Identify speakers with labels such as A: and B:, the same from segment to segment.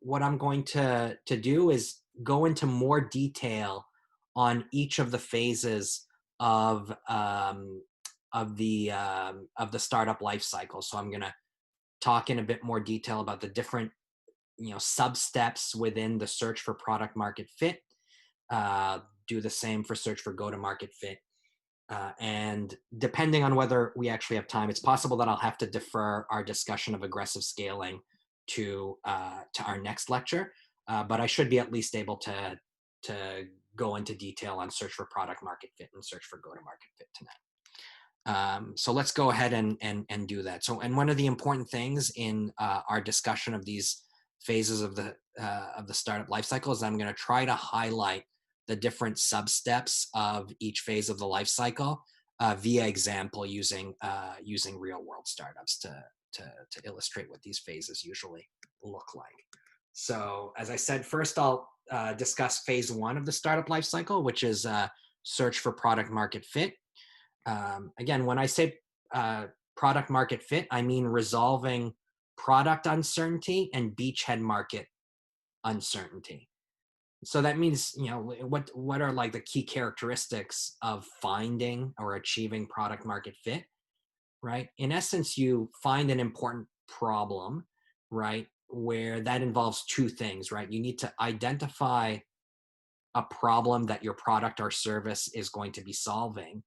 A: what I'm going to do is go into more detail on each of the phases of of the startup life cycle. So I'm going to talk in a bit more detail about the different sub steps within the search for product market fit. Do the same for search for go to market fit. And depending on whether we actually have time, it's possible that I'll have to defer our discussion of aggressive scaling to our next lecture. But I should be at least able to go into detail on search for product market fit and search for go to market fit tonight. So let's go ahead and do that. So, and one of the important things in our discussion of these phases of the startup life cycle is I'm going to try to highlight the different sub-steps of each phase of the life cycle via example using real world startups to illustrate what these phases usually look like. So as I said, first I'll discuss phase one of the startup life cycle, which is search for product market fit. Again, when I say product market fit, I mean resolving product uncertainty and beachhead market uncertainty. So that means, what are like the key characteristics of finding or achieving product market fit, right? In essence, you find an important problem, right? Where that involves two things, right? You need to identify a problem that your product or service is going to be solving.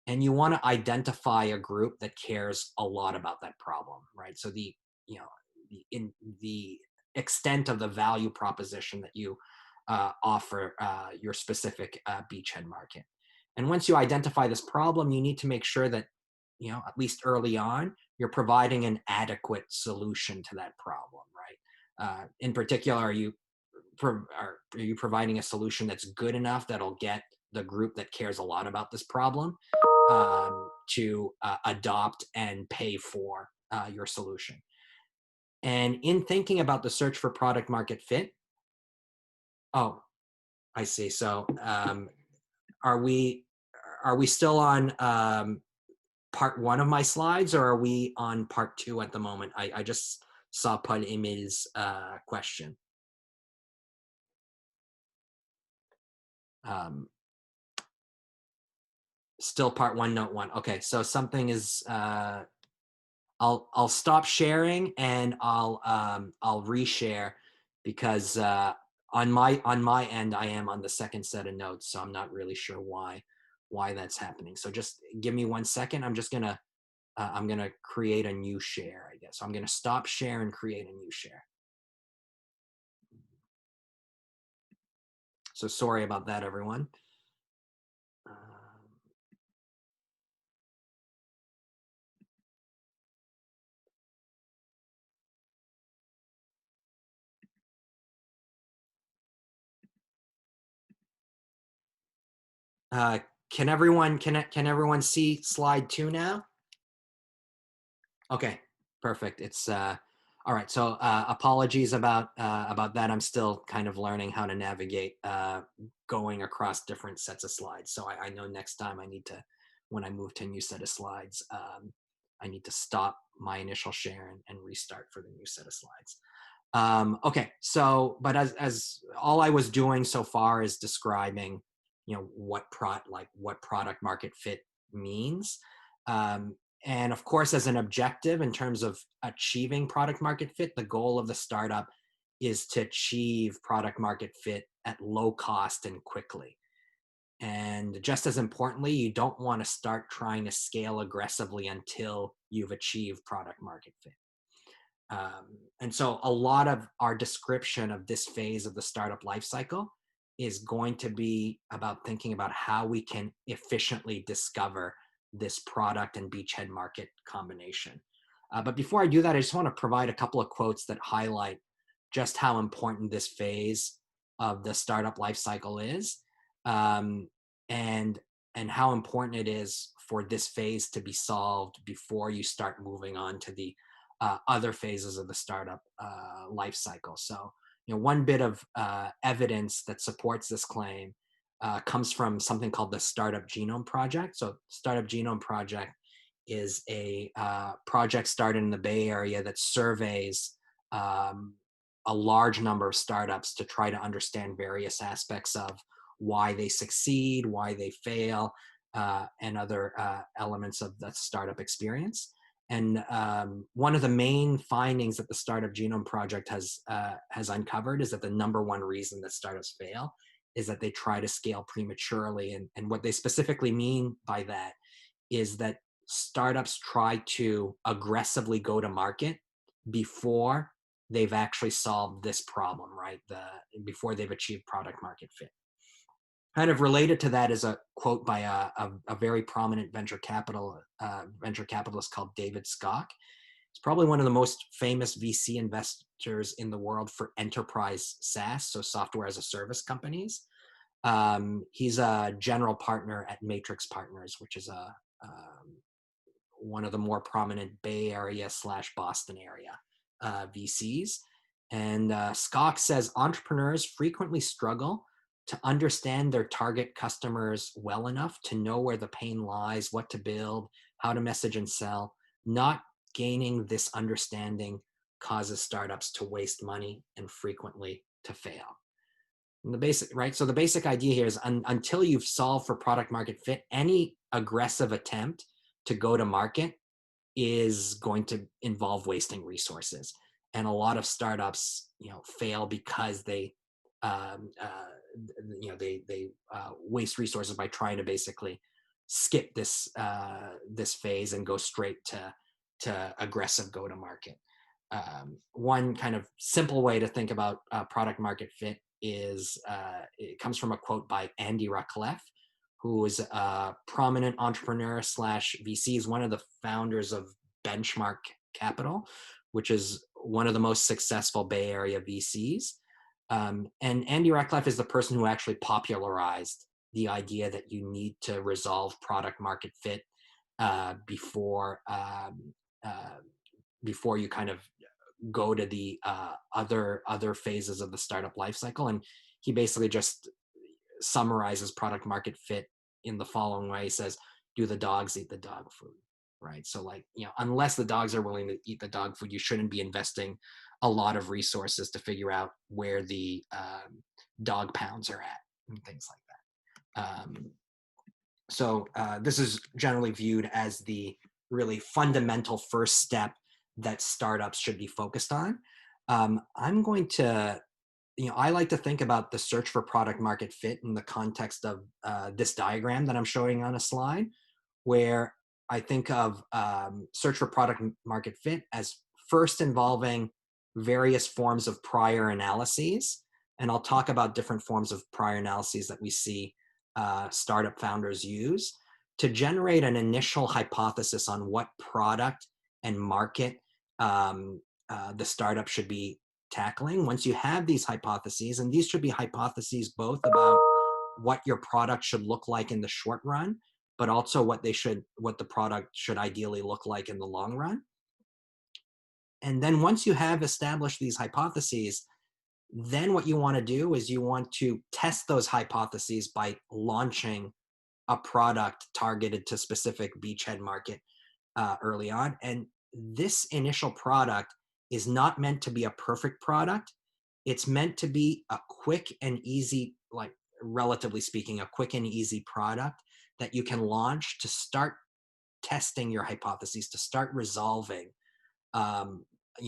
A: And you want to identify a group that cares a lot about that problem, right? So the extent of the value proposition that you offer your specific beachhead market. And once you identify this problem, you need to make sure that, at least early on, you're providing an adequate solution to that problem, right? In particular, are you providing a solution that's good enough that'll get the group that cares a lot about this problem to adopt and pay for your solution? And in thinking about the search for product market fit, oh, I see. So are we still on part one of my slides, or are we on part two at the moment? I just saw Pud Emil's question. Still part one, note one. Okay, so something is. I'll stop sharing and I'll reshare because on my end I am on the second set of notes, so I'm not really sure why that's happening. So just give me 1 second. I'm just gonna I'm gonna create a new share, I guess. So I'm gonna stop share and create a new share. So sorry about that, everyone. Can everyone see slide 2 now? Okay, perfect. It's all right. So apologies about that. I'm still kind of learning how to navigate going across different sets of slides. So I know next time I need to, when I move to a new set of slides, I need to stop my initial share and restart for the new set of slides. Okay, so but as all I was doing so far is describing, what product market fit means. And of course, as an objective in terms of achieving product market fit, the goal of the startup is to achieve product market fit at low cost and quickly. And just as importantly, you don't want to start trying to scale aggressively until you've achieved product market fit. And so a lot of our description of this phase of the startup life cycle is going to be about thinking about how we can efficiently discover this product and beachhead market combination. But before I do that, I just want to provide a couple of quotes that highlight just how important this phase of the startup life cycle is, and how important it is for this phase to be solved before you start moving on to the other phases of the startup life cycle. So, one bit of evidence that supports this claim comes from something called the Startup Genome Project. So Startup Genome Project is a project started in the Bay Area that surveys a large number of startups to try to understand various aspects of why they succeed, why they fail, and other elements of the startup experience. And one of the main findings that the Startup Genome Project has uncovered is that the number one reason that startups fail is that they try to scale prematurely. And what they specifically mean by that is that startups try to aggressively go to market before they've actually solved this problem, right? Before they've achieved product market fit. Kind of related to that is a quote by a very prominent venture capitalist called David Skock. He's probably one of the most famous VC investors in the world for enterprise SaaS, so software as a service companies. He's a general partner at Matrix Partners, which is one of the more prominent Bay Area / Boston area VCs. And Skock says entrepreneurs frequently struggle to understand their target customers well enough to know where the pain lies, what to build, how to message and sell. Not gaining this understanding causes startups to waste money and frequently to fail. And the basic, right? So the basic idea here is until you've solved for product market fit, any aggressive attempt to go to market is going to involve wasting resources. And a lot of startups, fail because they waste resources by trying to basically skip this phase and go straight to aggressive go to market. One kind of simple way to think about product market fit is it comes from a quote by Andy Rachleff, who is a prominent entrepreneur / VC. He's one of the founders of Benchmark Capital, which is one of the most successful Bay Area VCs. And Andy Rachleff is the person who actually popularized the idea that you need to resolve product market fit before you kind of go to the other phases of the startup life cycle. And he basically just summarizes product market fit in the following way. He says, do the dogs eat the dog food? Right. So unless the dogs are willing to eat the dog food, you shouldn't be investing a lot of resources to figure out where the dog pounds are at and things like that. So this is generally viewed as the really fundamental first step that startups should be focused on. I'm going to, I like to think about the search for product market fit in the context of this diagram that I'm showing on a slide, where I think of search for product market fit as first involving various forms of prior analyses. And I'll talk about different forms of prior analyses that we see startup founders use to generate an initial hypothesis on what product and market the startup should be tackling. Once you have these hypotheses, and these should be hypotheses both about what your product should look like in the short run, but also what the product should ideally look like in the long run. And then once you have established these hypotheses, then what you want to do is you want to test those hypotheses by launching a product targeted to specific beachhead market early on. And this initial product is not meant to be a perfect product. It's meant to be a quick and easy, relatively speaking, a quick and easy product that you can launch to start testing your hypotheses, to start resolving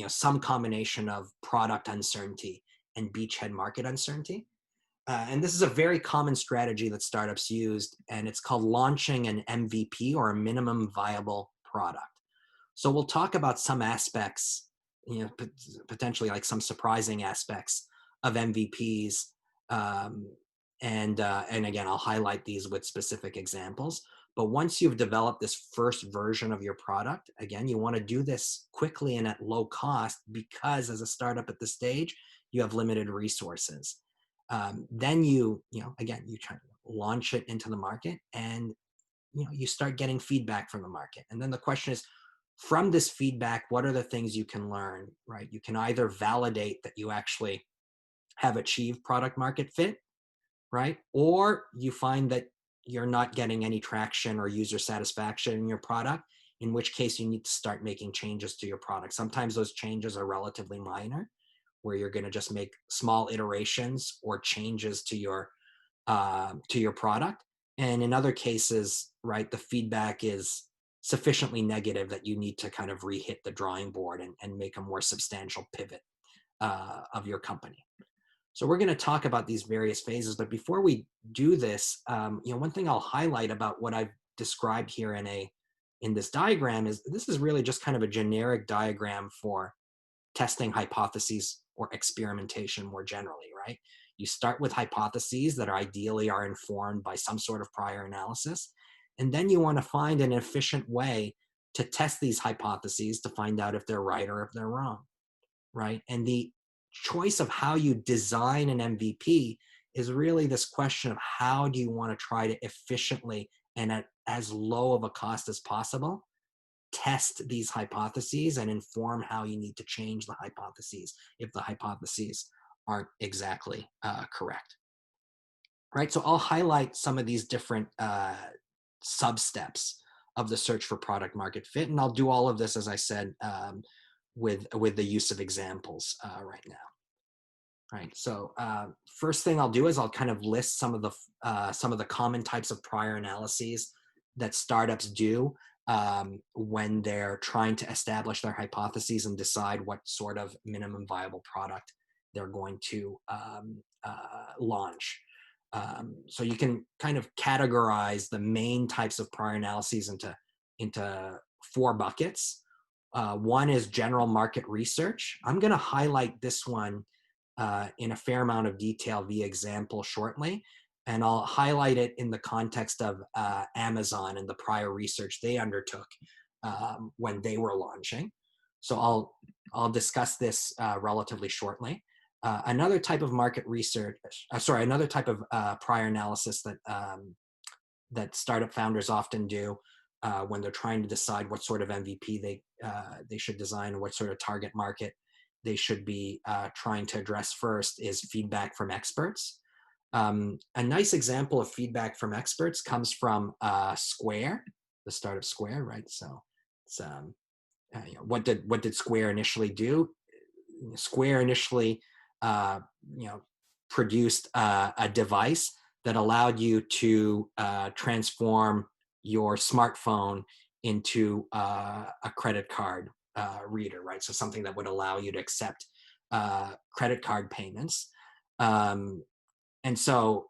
A: some combination of product uncertainty and beachhead market uncertainty. And this is a very common strategy that startups used, and it's called launching an MVP, or a minimum viable product. So we'll talk about some aspects, potentially like some surprising aspects of MVPs. And again, I'll highlight these with specific examples. But once you've developed this first version of your product, again, you want to do this quickly and at low cost, because as a startup at this stage, you have limited resources. Then you try to launch it into the market, and you start getting feedback from the market. And then the question is, from this feedback, what are the things you can learn, right? You can either validate that you actually have achieved product market fit, right? Or you find that you're not getting any traction or user satisfaction in your product, in which case you need to start making changes to your product. Sometimes those changes are relatively minor, where you're going to just make small iterations or changes to your product. And in other cases, right, the feedback is sufficiently negative that you need to kind of re-hit the drawing board and make a more substantial pivot of your company. So we're going to talk about these various phases, but before we do this, one thing I'll highlight about what I've described here in this diagram is this is really just kind of a generic diagram for testing hypotheses or experimentation more generally, right? You start with hypotheses that ideally are informed by some sort of prior analysis, and then you want to find an efficient way to test these hypotheses to find out if they're right or if they're wrong, right? And the choice of how you design an MVP is really this question of how do you want to try to efficiently and at as low of a cost as possible test these hypotheses and inform how you need to change the hypotheses if the hypotheses aren't exactly correct, right? So I'll highlight some of these different sub-steps of the search for product market fit, and I'll do all of this, as I said, with the use of examples right now. Right. So first thing I'll do is I'll kind of list some of the common types of prior analyses that startups do when they're trying to establish their hypotheses and decide what sort of minimum viable product they're going to launch. So you can kind of categorize the main types of prior analyses into four buckets. One is general market research. I'm going to highlight this one in a fair amount of detail via example shortly. And I'll highlight it in the context of Amazon and the prior research they undertook when they were launching. So I'll discuss this relatively shortly. Another type of market research, another type of prior analysis that startup founders often do when they're trying to decide what sort of MVP they should design and what sort of target market they should be trying to address first is feedback from experts. A nice example of feedback from experts comes from Square, the startup Square, right? So it's, what did Square initially do? Square initially, produced a device that allowed you to transform your smartphone into a credit card reader, right? So something that would allow you to accept credit card payments. And so,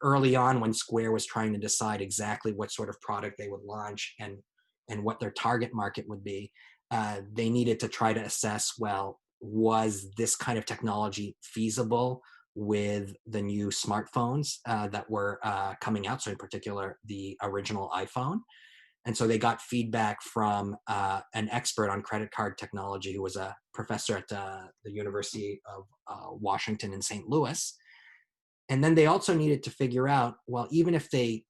A: early on when Square was trying to decide exactly what sort of product they would launch and what their target market would be, they needed to try to assess, well, was this kind of technology feasible with the new smartphones that were coming out? So in particular, the original iPhone. And so they got feedback from an expert on credit card technology who was a professor at the University of Washington in St. Louis. And then they also needed to figure out, well, even if they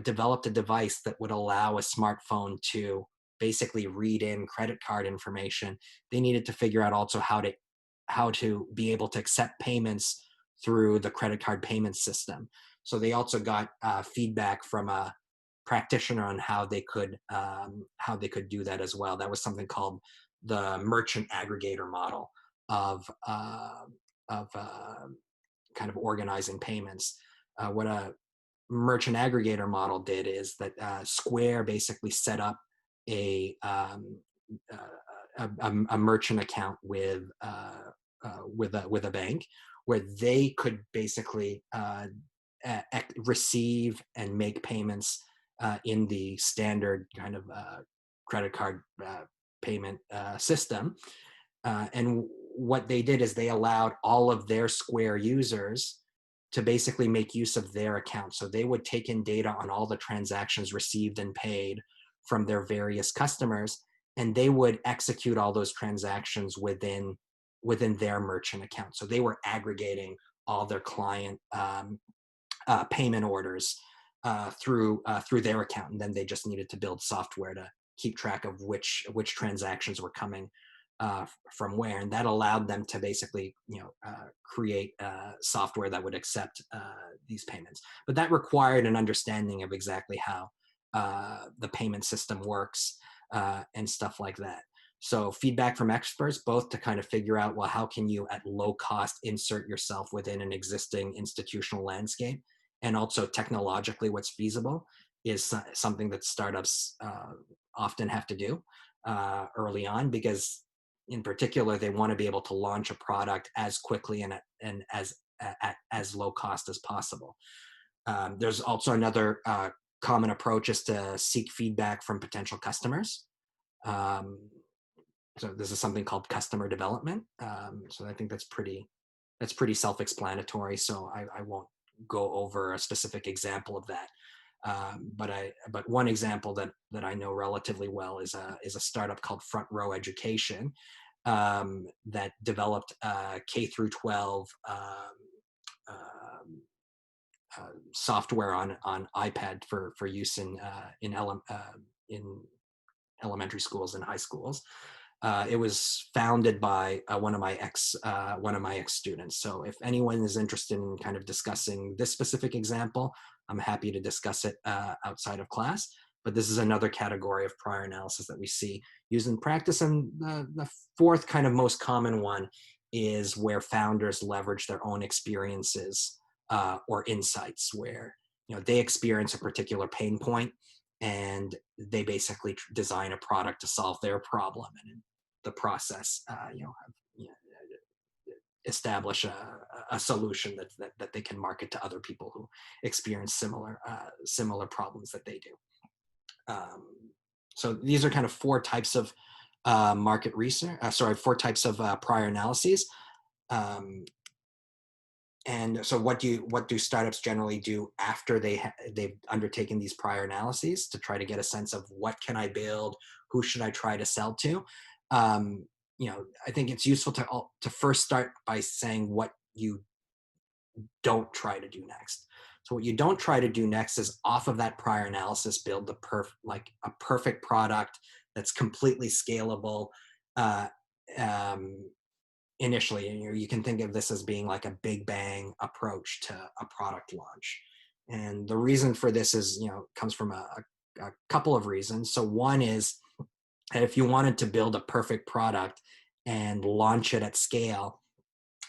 A: developed a device that would allow a smartphone to basically read in credit card information, they needed to figure out also how to be able to accept payments through the credit card payment system. So they also got feedback from a practitioner on how they could do that as well. That was something called the merchant aggregator model of kind of organizing payments. What a merchant aggregator model did is that Square basically set up a merchant account with a bank where they could basically receive and make payments in the standard kind of credit card payment system. And what they did is they allowed all of their Square users to basically make use of their account. So they would take in data on all the transactions received and paid from their various customers, and they would execute all those transactions within their merchant account. So they were aggregating all their client payment orders through their account, and then they just needed to build software to keep track of which transactions were coming from where, and that allowed them to basically create software that would accept these payments. But that required an understanding of exactly how the payment system works and stuff like that. So feedback from experts, both to kind of figure out, well, how can you at low cost insert yourself within an existing institutional landscape, and also technologically what's feasible is something that startups often have to do early on, because in particular, they want to be able to launch a product as quickly and as low cost as possible. There's also another common approach is to seek feedback from potential customers. Um, so this is something called customer development. So I think that's pretty self-explanatory. So I won't go over a specific example of that. But one example that I know relatively well is a startup called Front Row Education that developed K through 12 um, software on iPad for use in elementary schools and high schools. It was founded by one of my ex students. So if anyone is interested in kind of discussing this specific example, I'm happy to discuss it outside of class. But this is another category of prior analysis that we see used in practice. And the fourth kind of most common one is where founders leverage their own experiences or insights, where they experience a particular pain point and they basically design a product to solve their problem, and in the process establish a solution that they can market to other people who experience similar problems that they do. So these are kind of four types of market research, four types of prior analyses. Um, and so what do startups generally do after they've undertaken these prior analyses to try to get a sense of what can I build, who should I try to sell to? Um, I think it's useful to first start by saying what you don't try to do next. So what you don't try to do next is, off of that prior analysis, build a perfect product that's completely scalable. Uh, um, Initially, and you can think of this as being like a big bang approach to a product launch. And the reason for this is, comes from a couple of reasons. So one is that if you wanted to build a perfect product and launch it at scale,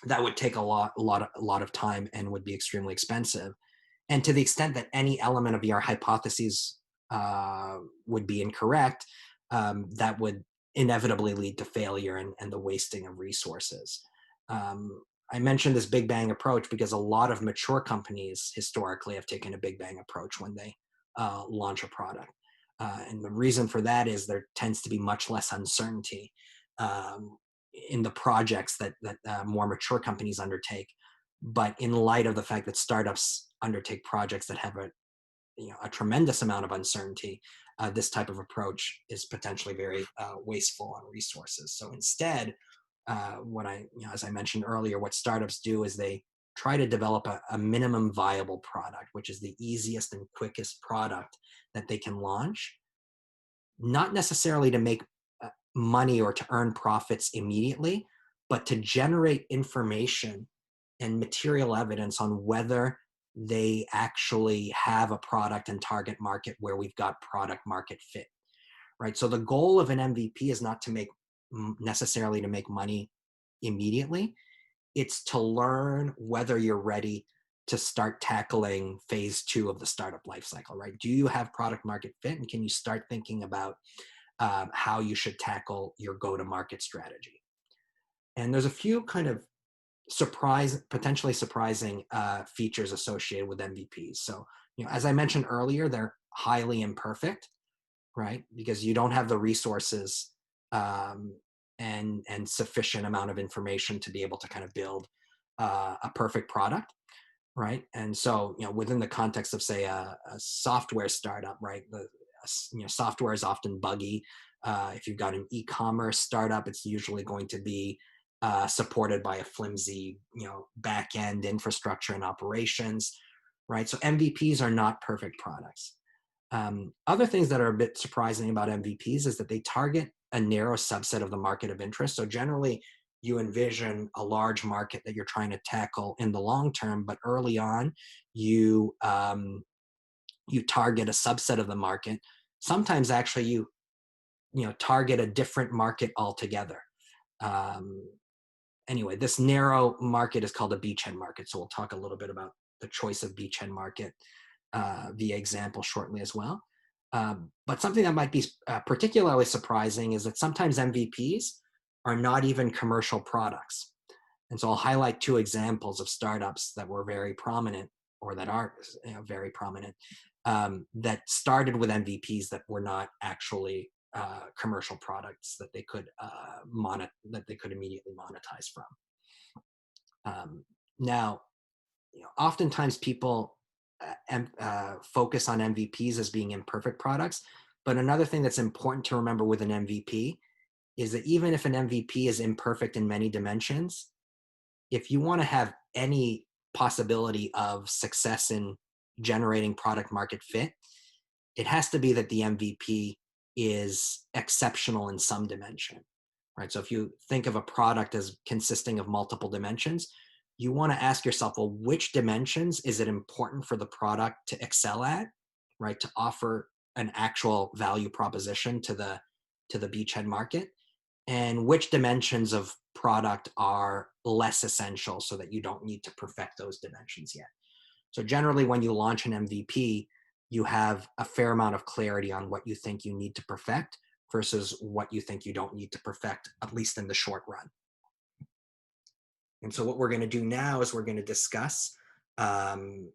A: that would take a lot of time and would be extremely expensive. And to the extent that any element of your hypotheses would be incorrect, that would inevitably lead to failure and the wasting of resources. I mentioned this big bang approach because a lot of mature companies historically have taken a big bang approach when they launch a product. And the reason for that is there tends to be much less uncertainty um, in the projects that more mature companies undertake. But in light of the fact that startups undertake projects that have a tremendous amount of uncertainty, this type of approach is potentially very wasteful on resources. So instead, as I mentioned earlier, what startups do is they try to develop a minimum viable product, which is the easiest and quickest product that they can launch, not necessarily to make money or to earn profits immediately, but to generate information and material evidence on whether they actually have a product and target market where we've got product market fit, right? So the goal of an MVP is not to necessarily to make money immediately. It's to learn whether you're ready to start tackling phase 2 of the startup life cycle, right? Do you have product market fit, and can you start thinking about how you should tackle your go-to-market strategy? And there's a few kind of potentially surprising features associated with MVPs. So, as I mentioned earlier, they're highly imperfect, right? Because you don't have the resources um, and sufficient amount of information to be able to kind of build a perfect product, right? And so, within the context of, say, a software startup, right? Software is often buggy. If you've got an e-commerce startup, it's usually going to be supported by a flimsy, back end infrastructure and operations, right? So MVPs are not perfect products. Other things that are a bit surprising about MVPs is that they target a narrow subset of the market of interest. So generally, you envision a large market that you're trying to tackle in the long term, but early on, you you target a subset of the market. Sometimes actually target a different market altogether. Anyway, this narrow market is called a beachhead market. So we'll talk a little bit about the choice of beachhead market via example shortly as well. But something that might be particularly surprising is that sometimes MVPs are not even commercial products. And so I'll highlight two examples of startups that were very prominent, or that are very prominent, that started with MVPs that were not actually commercial products that they could immediately monetize from. Now, oftentimes people focus on MVPs as being imperfect products, but another thing that's important to remember with an MVP is that even if an MVP is imperfect in many dimensions, if you want to have any possibility of success in generating product market fit, it has to be that the MVP is exceptional in some dimension, right? So if you think of a product as consisting of multiple dimensions, you want to ask yourself, well, which dimensions is it important for the product to excel at, right? To offer an actual value proposition to the beachhead market, and which dimensions of product are less essential so that you don't need to perfect those dimensions yet. So generally, when you launch an MVP, you have a fair amount of clarity on what you think you need to perfect versus what you think you don't need to perfect, at least in the short run. And so what we're going to do now is we're going to discuss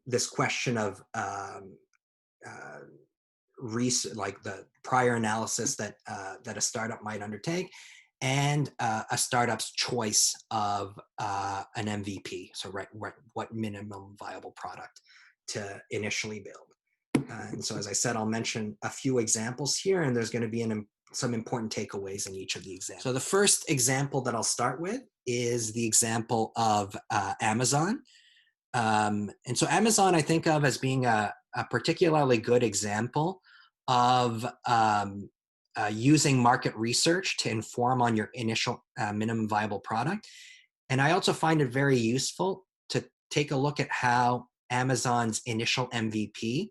A: this question of like the prior analysis that a startup might undertake, and a startup's choice of an MVP. So what minimum viable product to initially build. And so, as I said, I'll mention a few examples here, and there's going to be some important takeaways in each of the examples. So the first example that I'll start with is the example of Amazon. And so Amazon I think of as being a particularly good example of using market research to inform on your initial minimum viable product. And I also find it very useful to take a look at how Amazon's initial MVP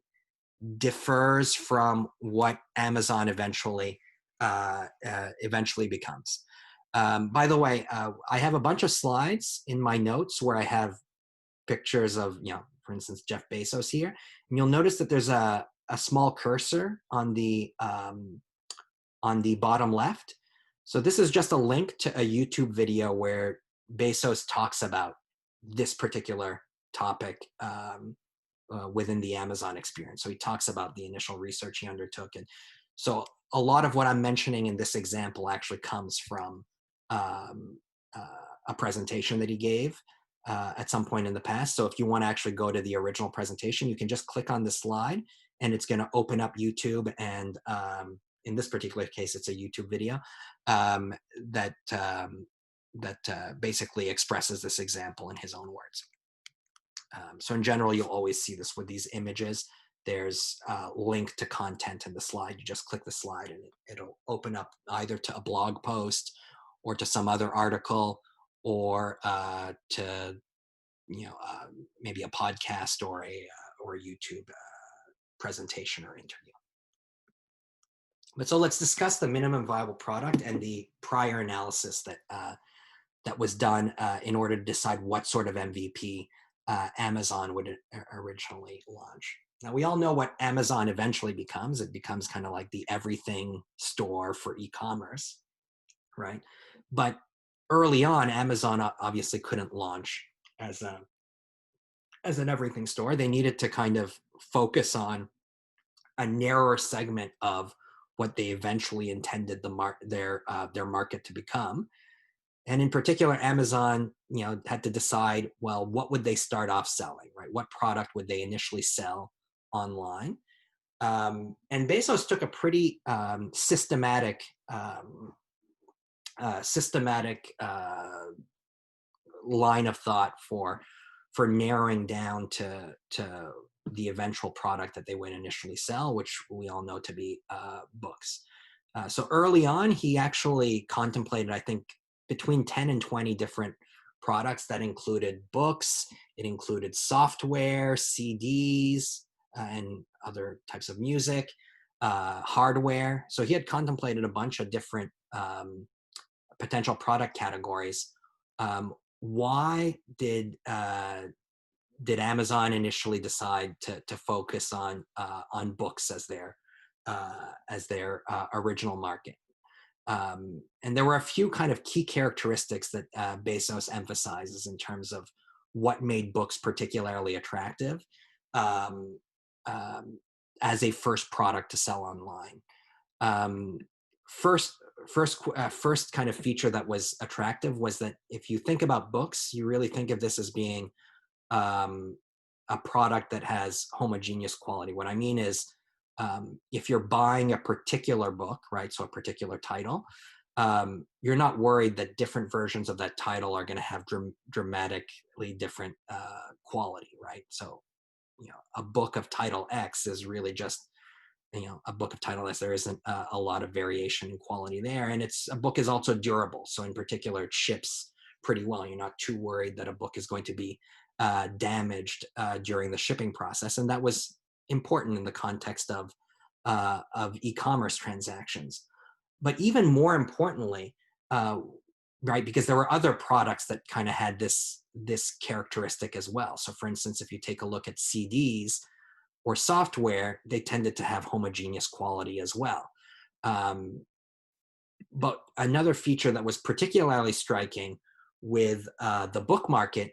A: differs from what Amazon eventually becomes. By the way, I have a bunch of slides in my notes where I have pictures of, for instance, Jeff Bezos here. And you'll notice that there's a small cursor on the bottom left. So this is just a link to a YouTube video where Bezos talks about this particular topic within the Amazon experience. So he talks about the initial research he undertook. And so a lot of what I'm mentioning in this example actually comes from a presentation that he gave at some point in the past. So if you want to actually go to the original presentation, you can just click on the slide and it's going to open up YouTube. And in this particular case, it's a YouTube video that basically expresses this example in his own words. So in general, you'll always see this with these images. There's a link to content in the slide. You just click the slide and it'll open up either to a blog post or to some other article, or to maybe a podcast or a YouTube presentation or interview. But so let's discuss the minimum viable product and the prior analysis that was done in order to decide what sort of MVP Amazon would originally launch. Now, we all know what Amazon eventually becomes. It becomes kind of like the everything store for e-commerce, right? But early on, Amazon obviously couldn't launch as an everything store. They needed to kind of focus on a narrower segment of what they eventually intended their market to become. And in particular, Amazon, had to decide, well, what would they start off selling, right? What product would they initially sell online? And Bezos took a pretty systematic line of thought for narrowing down to the eventual product that they would initially sell, which we all know to be books. So early on, he actually contemplated, I think, between 10 and 20 different products that included books, it included software, CDs, and other types of music. hardware. So he had contemplated a bunch of different potential product categories. Why did Amazon initially decide to focus on books as their original market? And there were a few kind of key characteristics that Bezos emphasizes in terms of what made books particularly attractive um, um, as a first product to sell online. Um, first, first kind of feature that was attractive was that if you think about books, you really think of this as being um, a product that has homogeneous quality. What I mean is, if you're buying a particular book, right, so a particular title, you're not worried that different versions of that title are going to have dramatically different quality, right? So, a book of title X is really just a book of title X. There isn't a lot of variation in quality there, and a book is also durable. So in particular, it ships pretty well. You're not too worried that a book is going to be damaged during the shipping process, and that was important in the context of e-commerce transactions. But even more importantly, right, because there were other products that kind of had this characteristic as well. So for instance, if you take a look at CDs or software, they tended to have homogeneous quality as well. But another feature that was particularly striking with the book market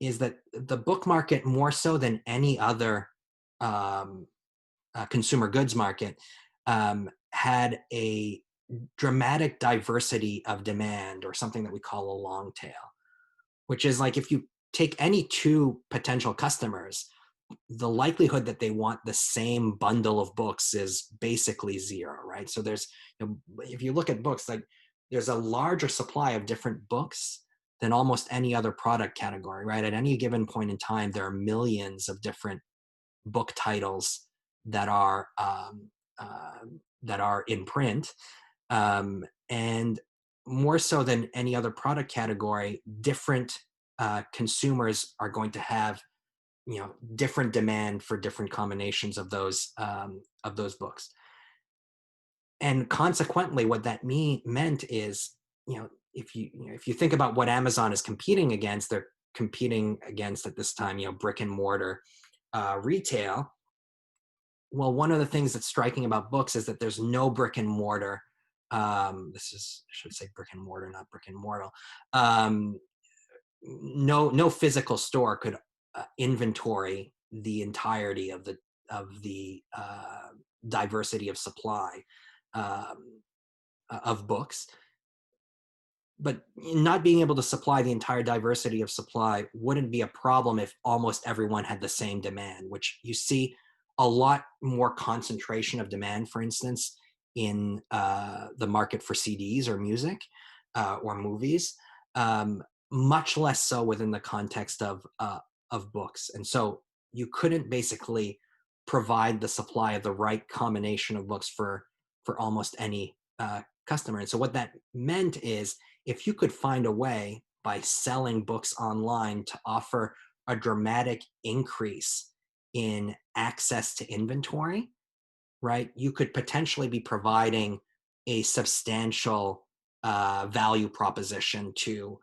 A: is that the book market, more so than any other um, consumer goods market, had a dramatic diversity of demand, or something that we call a long tail, which is like if you take any two potential customers, the likelihood that they want the same bundle of books is basically zero, right? So if you look at books, like there's a larger supply of different books than almost any other product category, right? At any given point in time, there are millions of different book titles that are in print, and more so than any other product category, different consumers are going to have different demand for different combinations of those books. And consequently, what that meant is, if you think about what Amazon is competing against, they're competing against at this time, brick and mortar retail. Well, one of the things that's striking about books is that there's no brick and mortar. I should say brick and mortar, not brick and mortar. No physical store could inventory the entirety of the diversity of supply of books. But not being able to supply the entire diversity of supply wouldn't be a problem if almost everyone had the same demand, which you see a lot more concentration of demand, for instance, in the market for CDs or music or movies, much less so within the context of books. And so you couldn't basically provide the supply of the right combination of books for almost any customer. And so what that meant is, if you could find a way by selling books online to offer a dramatic increase in access to inventory, right, you could potentially be providing a substantial value proposition to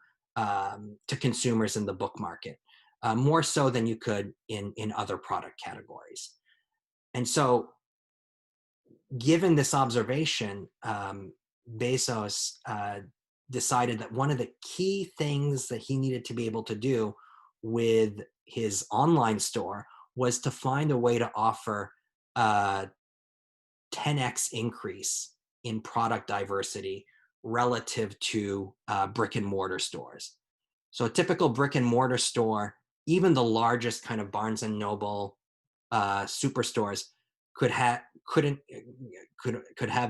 A: consumers in the book market, more so than you could in other product categories. And so, given this observation, Bezos decided that one of the key things that he needed to be able to do with his online store was to find a way to offer a 10x increase in product diversity relative to brick and mortar stores. So a typical brick and mortar store, even the largest kind of Barnes and Noble superstores, could have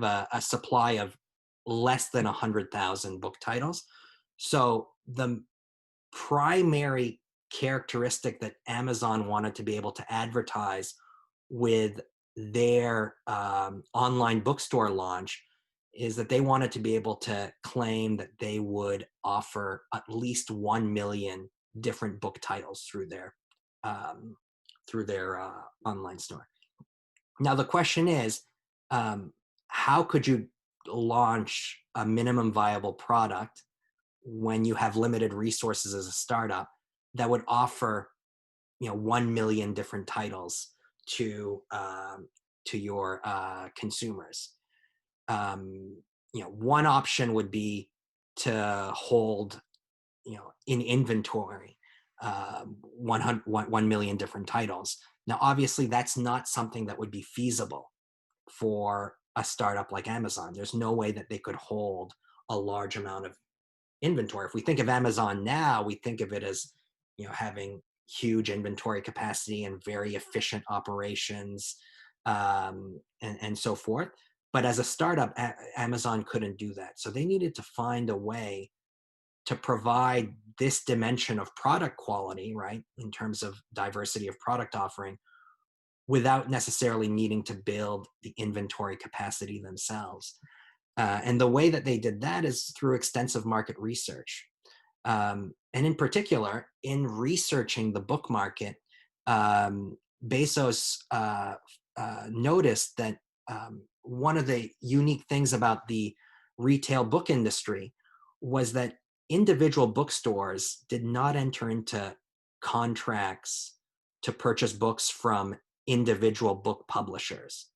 A: a supply of less than 100,000 book titles. So the primary characteristic that Amazon wanted to be able to advertise with their online bookstore launch is that they wanted to be able to claim that they would offer at least 1 million different book titles through their online store. Now the question is, how could you launch a minimum viable product when you have limited resources as a startup that would offer 1 million different titles to your consumers? One option would be to hold in inventory 1 million different titles. Now obviously that's not something that would be feasible for a startup like Amazon. There's no way that they could hold a large amount of inventory. If we think of Amazon now, we think of it as having huge inventory capacity and very efficient operations, and so forth. But as a startup, Amazon couldn't do that. So they needed to find a way to provide this dimension of product quality, right, in terms of diversity of product offering, without necessarily needing to build the inventory capacity themselves. And the way that they did that is through extensive market research. And in particular, in researching the book market, Bezos noticed that one of the unique things about the retail book industry was that individual bookstores did not enter into contracts to purchase books from individual book publishers,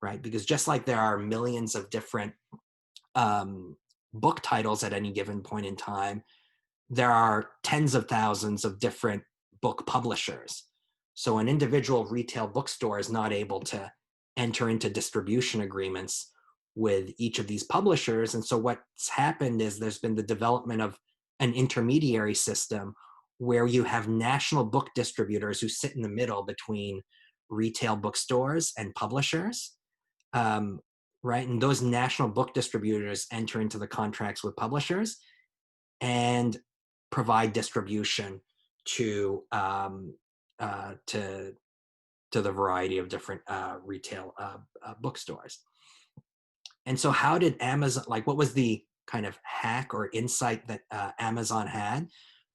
A: right? Because just like there are millions of different book titles at any given point in time, there are tens of thousands of different book publishers. So an individual retail bookstore is not able to enter into distribution agreements with each of these publishers. And so what's happened is there's been the development of an intermediary system where you have national book distributors who sit in the middle between retail bookstores and publishers, right? And those national book distributors enter into the contracts with publishers and provide distribution to the variety of different retail bookstores. And so how did Amazon, like what was the kind of hack or insight that Amazon had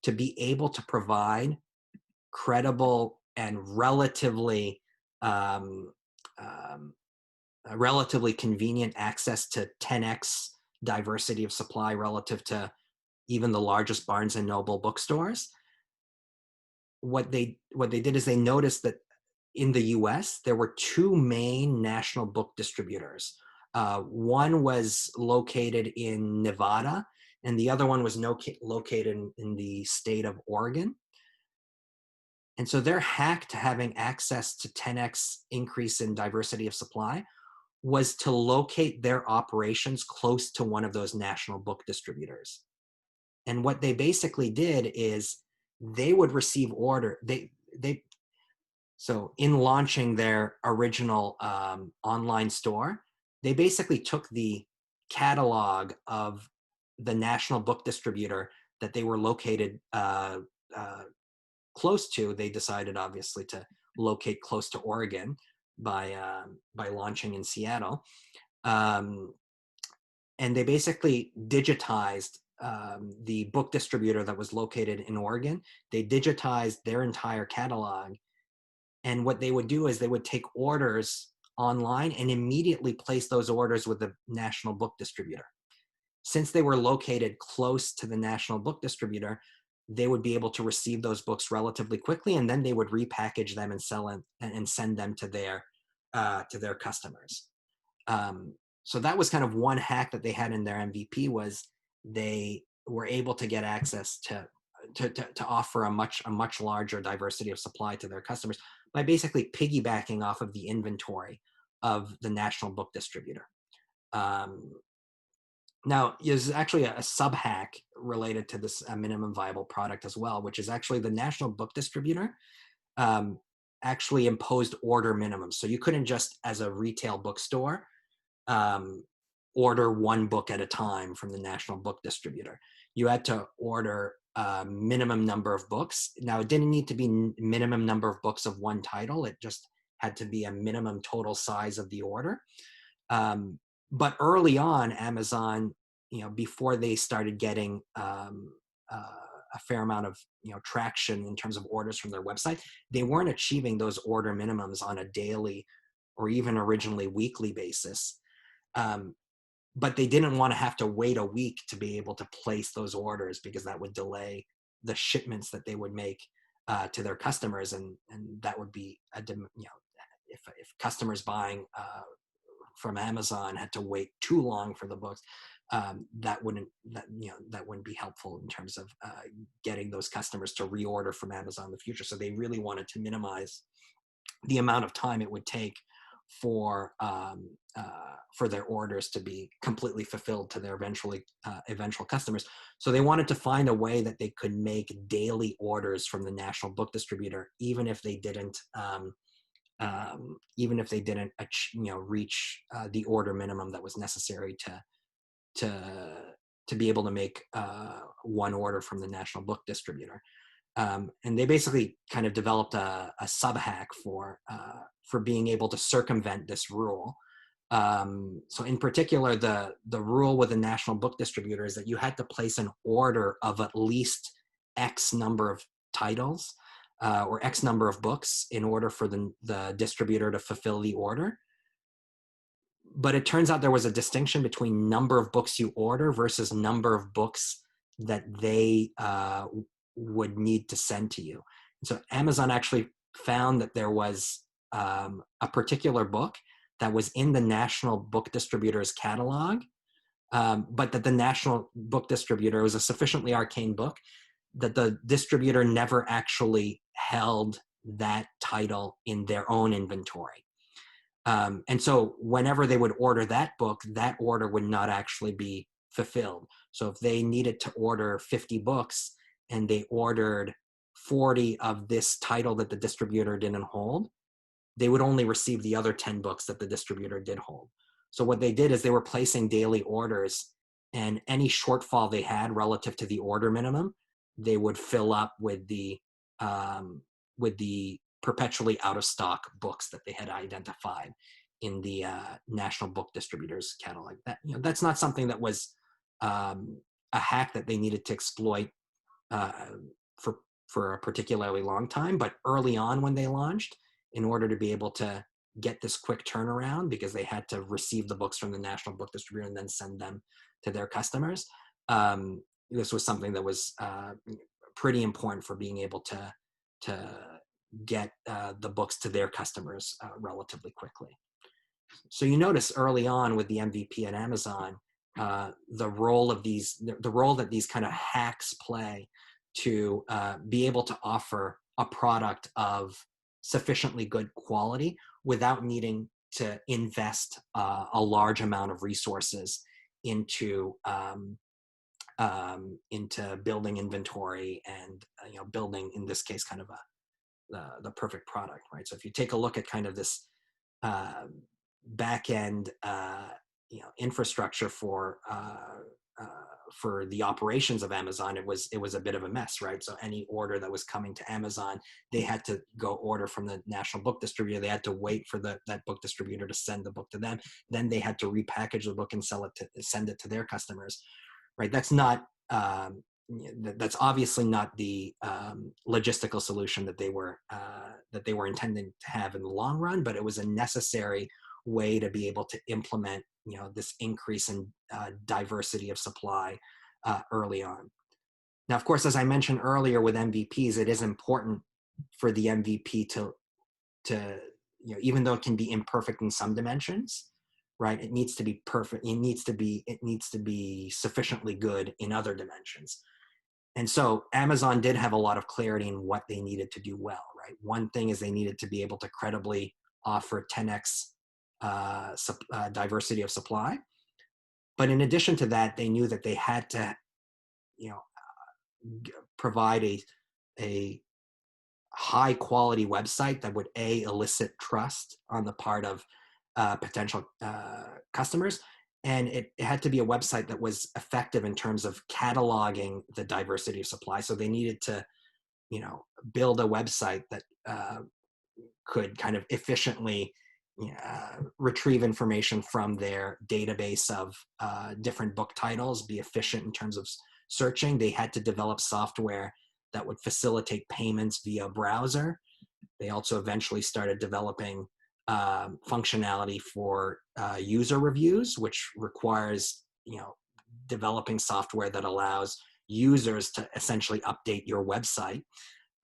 A: to be able to provide credible and relatively convenient access to 10x diversity of supply relative to even the largest Barnes and Noble bookstores? What they did is they noticed that in the US, there were two main national book distributors. One was located in Nevada, and the other one was located in the state of Oregon. And so their hack to having access to 10x increase in diversity of supply was to locate their operations close to one of those national book distributors. And what they basically did is they would receive so in launching their original online store, they basically took the catalog of the national book distributor that they were located close to. They decided obviously to locate close to Oregon by launching in Seattle. And they basically digitized the book distributor that was located in Oregon. They digitized their entire catalog. And what they would do is they would take orders online and immediately place those orders with the national book distributor. Since they were located close to the national book distributor, they would be able to receive those books relatively quickly, and then they would repackage them and sell them and send them to their customers. So that was kind of one hack that they had in their MVP, was they were able to get access to offer a much larger diversity of supply to their customers by basically piggybacking off of the inventory of the national book distributor. Now, there's actually a sub hack related to this minimum viable product as well, which is actually the national book distributor actually imposed order minimums. So you couldn't just, as a retail bookstore, order one book at a time from the national book distributor. You had to order a minimum number of books. Now, it didn't need to be minimum number of books of one title. It just had to be a minimum total size of the order. But early on, Amazon, before they started getting a fair amount of traction in terms of orders from their website, they weren't achieving those order minimums on a daily or even originally weekly basis. But they didn't want to have to wait a week to be able to place those orders, because that would delay the shipments that they would make to their customers, and that would be if customers buying from Amazon had to wait too long for the books, that wouldn't be helpful in terms of getting those customers to reorder from Amazon in the future. So they really wanted to minimize the amount of time it would take for their orders to be completely fulfilled to their eventual customers. So they wanted to find a way that they could make daily orders from the national book distributor, even if they didn't reach the order minimum that was necessary to be able to make one order from the national book distributor. And they basically kind of developed a sub-hack for being able to circumvent this rule. So in particular, the rule with the national book distributor is that you had to place an order of at least X number of titles or X number of books in order for the distributor to fulfill the order. But it turns out there was a distinction between number of books you order versus number of books that they would need to send to you. So Amazon actually found that there was a particular book that was in the national book distributor's catalog, but that the national book distributor was a sufficiently arcane book that the distributor never actually held that title in their own inventory. And so whenever they would order that book, that order would not actually be fulfilled. So if they needed to order 50 books and they ordered 40 of this title that the distributor didn't hold, they would only receive the other 10 books that the distributor did hold. So what they did is they were placing daily orders, and any shortfall they had relative to the order minimum, they would fill up with the perpetually out of stock books that they had identified in the national book distributor's catalog. That's not something that was a hack that they needed to exploit for a particularly long time, but early on when they launched, in order to be able to get this quick turnaround, because they had to receive the books from the national book distributor and then send them to their customers, this was something that was pretty important for being able to get the books to their customers relatively quickly. So you notice early on with the MVP at Amazon, the role that these kind of hacks play to be able to offer a product of sufficiently good quality without needing to invest a large amount of resources into building inventory and building, in this case, kind of the perfect product, right? So if you take a look at kind of this back end infrastructure for the operations of Amazon, it was a bit of a mess, right? So any order that was coming to Amazon, they had to go order from the national book distributor. They had to wait for that book distributor to send the book to them. Then they had to repackage the book and send it to their customers, right? That's not that's obviously not the logistical solution that they were intending to have in the long run, but it was a necessary way to be able to implement this increase in diversity of supply early on. Now, of course, as I mentioned earlier with MVPs, it is important for the MVP to even though it can be imperfect in some dimensions, right? It needs to be perfect. It needs to be sufficiently good in other dimensions. And so Amazon did have a lot of clarity in what they needed to do well, right? One thing is they needed to be able to credibly offer 10x diversity of supply. But in addition to that, they knew that they had to, provide a high quality website that would elicit trust on the part of potential customers. And it had to be a website that was effective in terms of cataloging the diversity of supply. So they needed to, build a website that could kind of efficiently retrieve information from their database of different book titles, be efficient in terms of searching. They had to develop software that would facilitate payments via browser. They also eventually started developing functionality for user reviews, which requires, developing software that allows users to essentially update your website.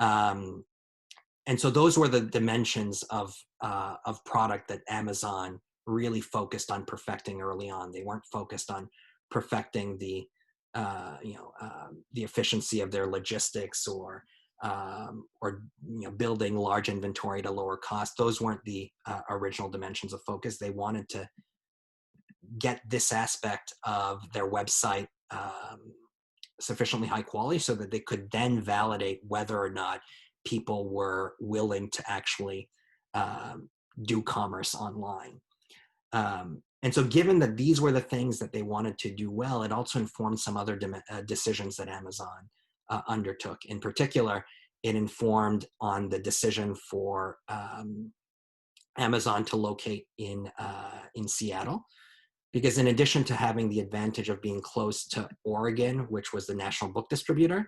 A: And so those were the dimensions of product that Amazon really focused on perfecting early on. They weren't focused on perfecting the efficiency of their logistics or building large inventory to lower cost. Those weren't the original dimensions of focus. They wanted to get this aspect of their website sufficiently high quality so that they could then validate whether or not people were willing to actually do commerce online. And so given that these were the things that they wanted to do well, it also informed some other decisions that Amazon undertook. In particular, it informed on the decision for Amazon to locate in Seattle, because in addition to having the advantage of being close to Oregon, which was the national book distributor,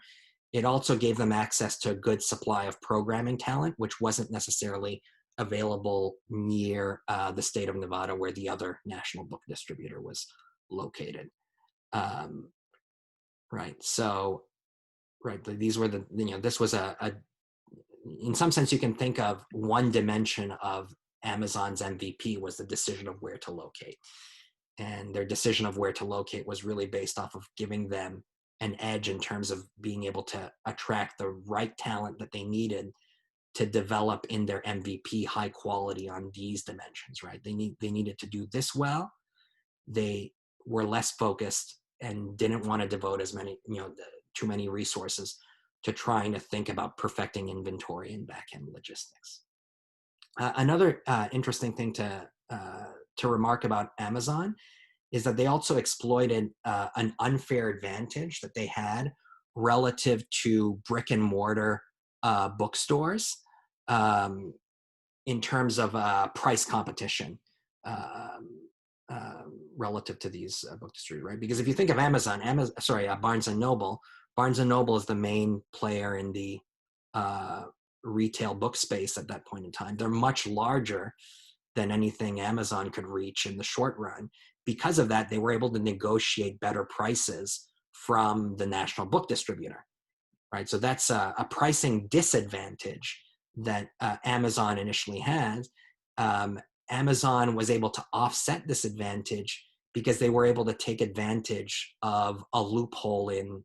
A: it also gave them access to a good supply of programming talent, which wasn't necessarily available near the state of Nevada, where the other national book distributor was located. These were this was in some sense, you can think of one dimension of Amazon's MVP was the decision of where to locate. And their decision of where to locate was really based off of giving them an edge in terms of being able to attract the right talent that they needed to develop in their MVP high quality on these dimensions, right? They needed to do this well. They were less focused and didn't want to devote as many, too many resources to trying to think about perfecting inventory and back-end logistics. Another interesting thing to remark about Amazon is that they also exploited an unfair advantage that they had relative to brick and mortar bookstores in terms of price competition relative to these book distributors, right? Because if you think of Barnes and Noble. Barnes and Noble is the main player in the retail book space at that point in time. They're much larger than anything Amazon could reach in the short run. Because of that, they were able to negotiate better prices from the national book distributor, right? So that's a pricing disadvantage that Amazon initially had. Amazon was able to offset this advantage because they were able to take advantage of a loophole in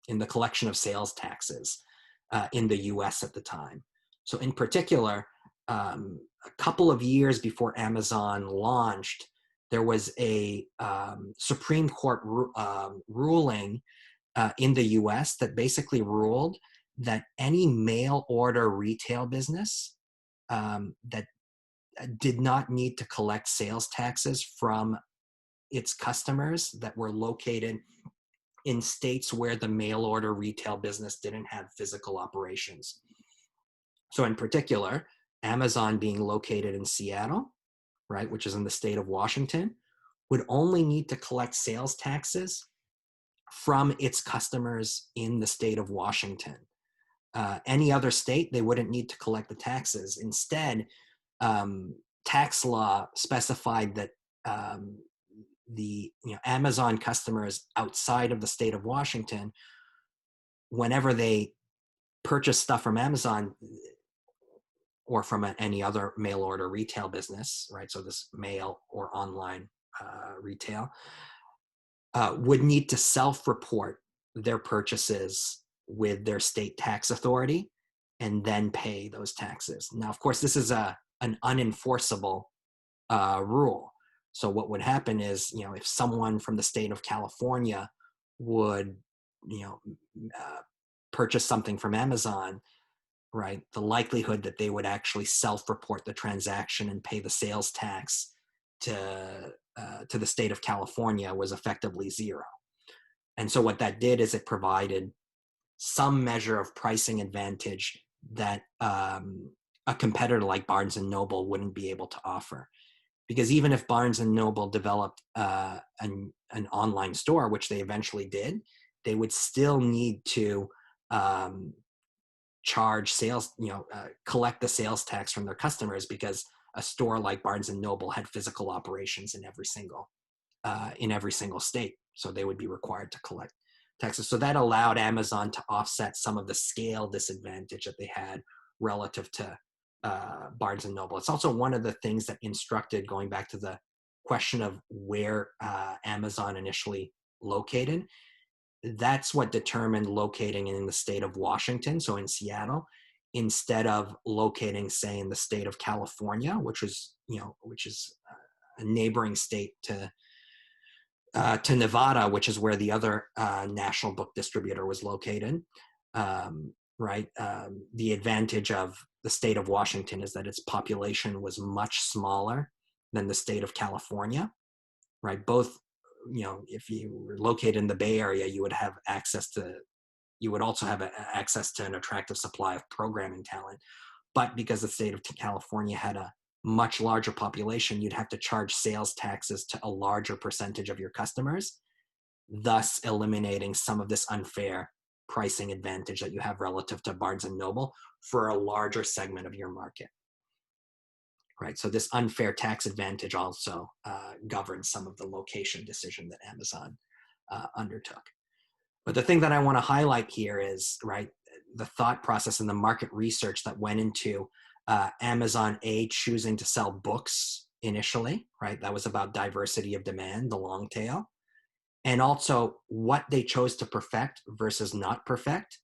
A: the collection of sales taxes in the U.S. at the time. So in particular, a couple of years before Amazon launched, there was a Supreme Court ruling in the US that basically ruled that any mail order retail business that did not need to collect sales taxes from its customers that were located in states where the mail order retail business didn't have physical operations. So in particular, Amazon being located in Seattle, right, which is in the state of Washington, would only need to collect sales taxes from its customers in the state of Washington. Any other state, they wouldn't need to collect the taxes. Instead, tax law specified that the Amazon customers outside of the state of Washington, whenever they purchase stuff from Amazon or from any other mail order retail business, right? So this mail or online retail would need to self-report their purchases with their state tax authority and then pay those taxes. Now, of course, this is an unenforceable rule. So what would happen is, if someone from the state of California would, purchase something from Amazon, right, the likelihood that they would actually self-report the transaction and pay the sales tax to the state of California was effectively zero. And so what that did is it provided some measure of pricing advantage that a competitor like Barnes and Noble wouldn't be able to offer. Because even if Barnes and Noble developed an online store, which they eventually did, they would still need to charge sales, collect the sales tax from their customers, because a store like Barnes and Noble had physical operations in every single state. So they would be required to collect taxes. So that allowed Amazon to offset some of the scale disadvantage that they had relative to Barnes and Noble. It's also one of the things that instructed, going back to the question of where Amazon initially located, that's what determined locating in the state of Washington, so in Seattle, instead of locating, say, in the state of California, which is a neighboring state to Nevada, which is where the other national book distributor was located. Right. The advantage of the state of Washington is that its population was much smaller than the state of California. Right. Both, if you were located in the Bay Area, you would also have access to an attractive supply of programming talent. But because the state of California had a much larger population, you'd have to charge sales taxes to a larger percentage of your customers, thus eliminating some of this unfair pricing advantage that you have relative to Barnes and Noble for a larger segment of your market. Right, so this unfair tax advantage also governs some of the location decision that Amazon undertook. But the thing that I want to highlight here is, right, the thought process and the market research that went into Amazon choosing to sell books initially, right? That was about diversity of demand, the long tail, and also what they chose to perfect versus not perfect,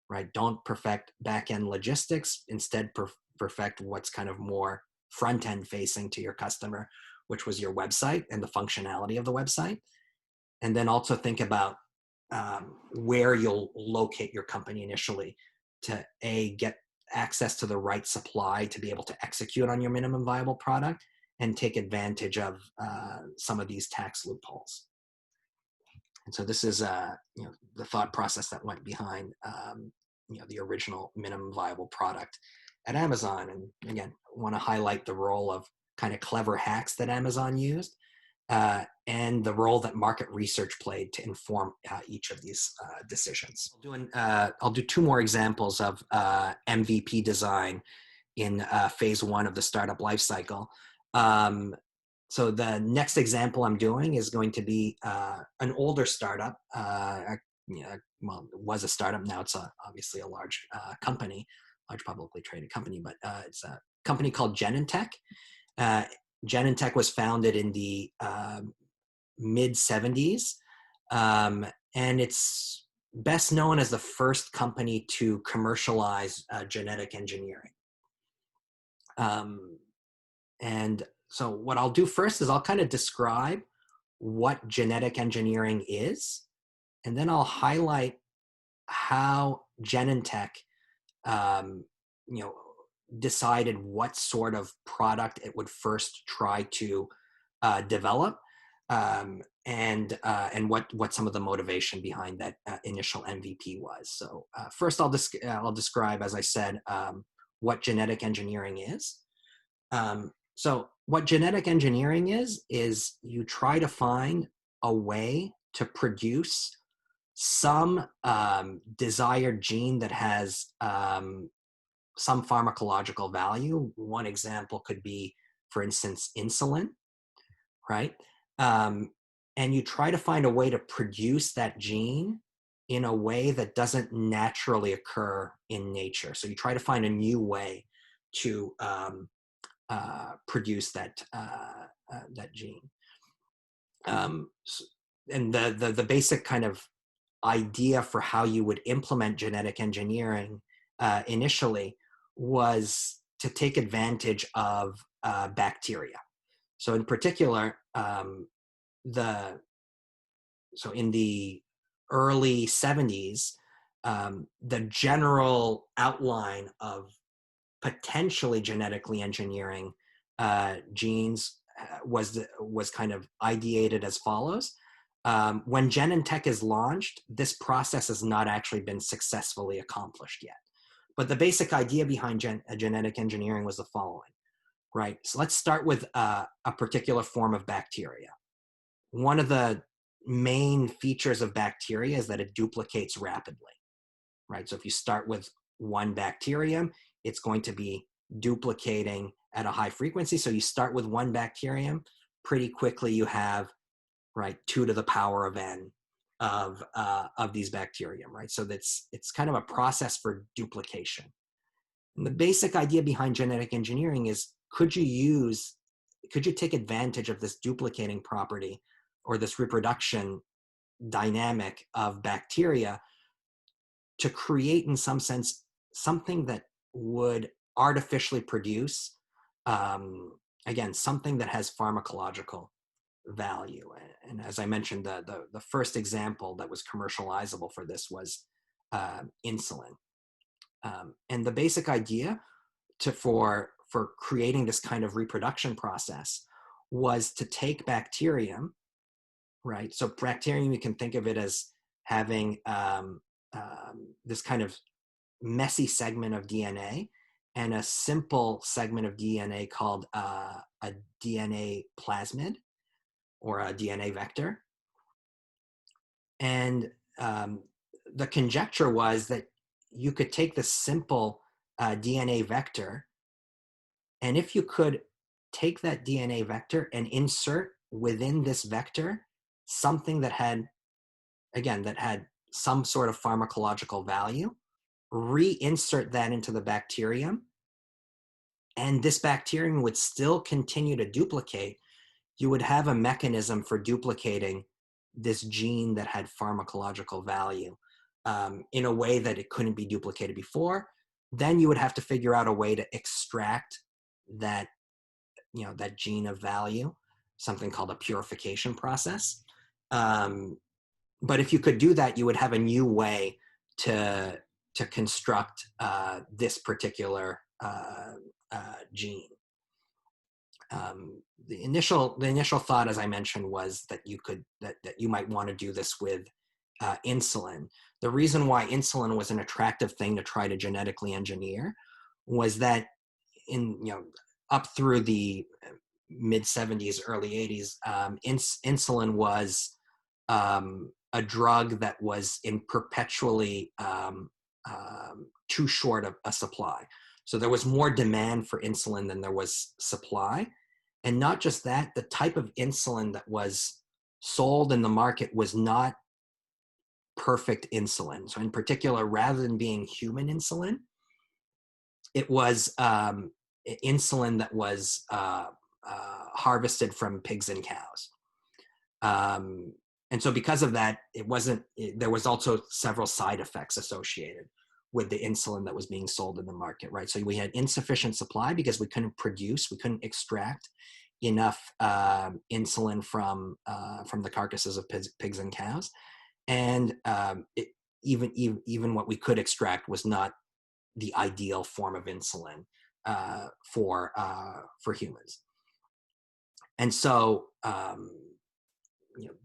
A: right? Don't perfect back-end logistics, instead perfect what's kind of more front-end facing to your customer, which was your website and the functionality of the website. And then also think about where you'll locate your company initially to get access to the right supply to be able to execute on your minimum viable product and take advantage of some of these tax loopholes. And so this is the thought process that went behind the original minimum viable product at Amazon. And again, I want to highlight the role of kind of clever hacks that Amazon used and the role that market research played to inform each of these decisions. I'll do two more examples of MVP design in phase one of the startup life cycle. So the next example I'm doing is going to be an older startup. Well, it was a startup. Now it's obviously a large company, large publicly traded company, but it's a company called Genentech. Genentech was founded in the mid-70s, and it's best known as the first company to commercialize genetic engineering. And so what I'll do first is I'll kind of describe what genetic engineering is, and then I'll highlight how Genentech, decided what sort of product it would first try to develop, and what some of the motivation behind that initial MVP was. So first, I'll describe, as I said, what genetic engineering is. So what genetic engineering is you try to find a way to produce some desired gene that has some pharmacological value. One example could be, for instance, insulin, right? And you try to find a way to produce that gene in a way that doesn't naturally occur in nature. So you try to find a new way to produce that gene. And the basic kind of idea for how you would implement genetic engineering initially was to take advantage of bacteria. So in particular, so in the early 70s, the general outline of potentially genetically engineering genes was kind of ideated as follows. When Genentech is launched, this process has not actually been successfully accomplished yet. But the basic idea behind genetic engineering was the following, right? So let's start with a particular form of bacteria. One of the main features of bacteria is that it duplicates rapidly, right? So if you start with one bacterium, it's going to be duplicating at a high frequency. So you start with one bacterium, pretty quickly you have, right, 2 to the power of n of these bacterium, right? So it's kind of a process for duplication. And the basic idea behind genetic engineering is, could you take advantage of this duplicating property or this reproduction dynamic of bacteria to create, in some sense, something that would artificially produce, again, something that has pharmacological value. And as I mentioned, the first example that was commercializable for this was insulin. And the basic idea for creating this kind of reproduction process was to take bacterium, right? So bacterium, you can think of it as having this kind of messy segment of DNA and a simple segment of DNA called a DNA plasmid or a DNA vector. And the conjecture was that you could take the simple DNA vector, and if you could take that DNA vector and insert within this vector something that had, again, that had some sort of pharmacological value, reinsert that into the bacterium, and this bacterium would still continue to duplicate, you would have a mechanism for duplicating this gene that had pharmacological value in a way that it couldn't be duplicated before. Then you would have to figure out a way to extract that, that gene of value, something called a purification process. But if you could do that, you would have a new way to construct this particular gene. The initial thought, as I mentioned, was that you might want to do this with insulin. The reason why insulin was an attractive thing to try to genetically engineer was that up through the mid 70s, early 80s, insulin was a drug that was in perpetually too short of a supply. So there was more demand for insulin than there was supply. And not just that, the type of insulin that was sold in the market was not perfect insulin. So in particular, rather than being human insulin, it was insulin that was harvested from pigs and cows. And so because of that, there was also several side effects associated with the insulin that was being sold in the market, right? So we had insufficient supply because we couldn't extract enough insulin from the carcasses of pigs and cows. And even what we could extract was not the ideal form of insulin for humans. And so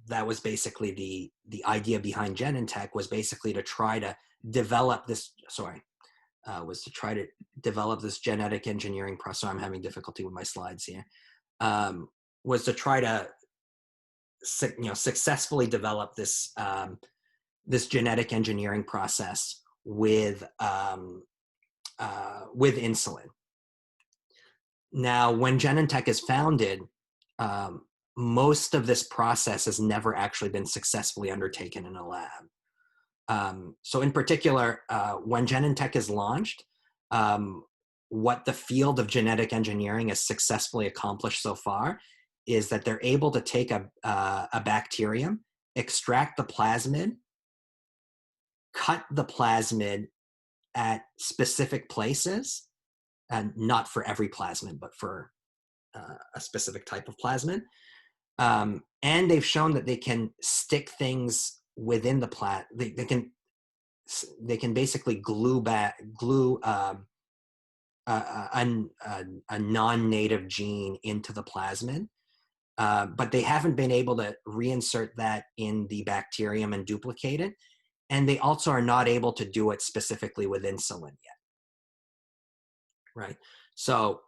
A: that was basically the idea behind Genentech, was basically to try to develop this. This genetic engineering process. I'm having difficulty with my slides here. Was to try to successfully develop this this genetic engineering process with insulin. Now, when Genentech is founded, most of this process has never actually been successfully undertaken in a lab. So in particular, when Genentech is launched, what the field of genetic engineering has successfully accomplished so far is that they're able to take a bacterium, extract the plasmid, cut the plasmid at specific places, and not for every plasmid, but for a specific type of plasmid. And they've shown that they can stick things within the they can basically glue a non-native gene into the plasmid, but they haven't been able to reinsert that in the bacterium and duplicate it. And they also are not able to do it specifically with insulin yet, right? So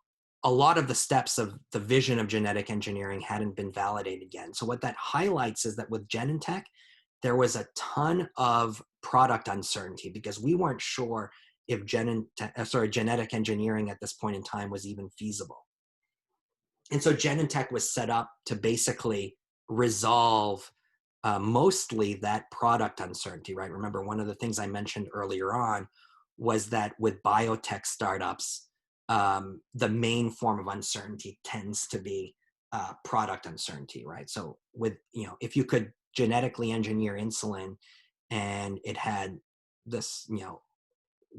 A: a lot of the steps of the vision of genetic engineering hadn't been validated yet. So what that highlights is that with Genentech, there was a ton of product uncertainty because we weren't sure if genetic engineering at this point in time was even feasible. And so Genentech was set up to basically resolve mostly that product uncertainty, right? Remember, one of the things I mentioned earlier on was that with biotech startups, the main form of uncertainty tends to be product uncertainty, right? So with, if you could genetically engineer insulin and it had this,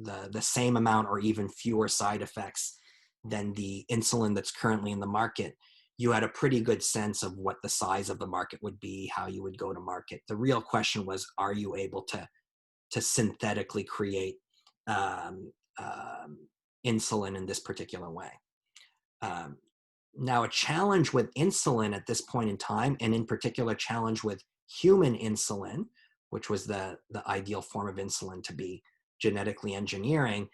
A: the same amount or even fewer side effects than the insulin that's currently in the market, you had a pretty good sense of what the size of the market would be, how you would go to market. The real question was, are you able to synthetically create insulin in this particular way? Now, a challenge with insulin at this point in time, and in particular challenge with human insulin, which was the ideal form of insulin to be genetically engineering,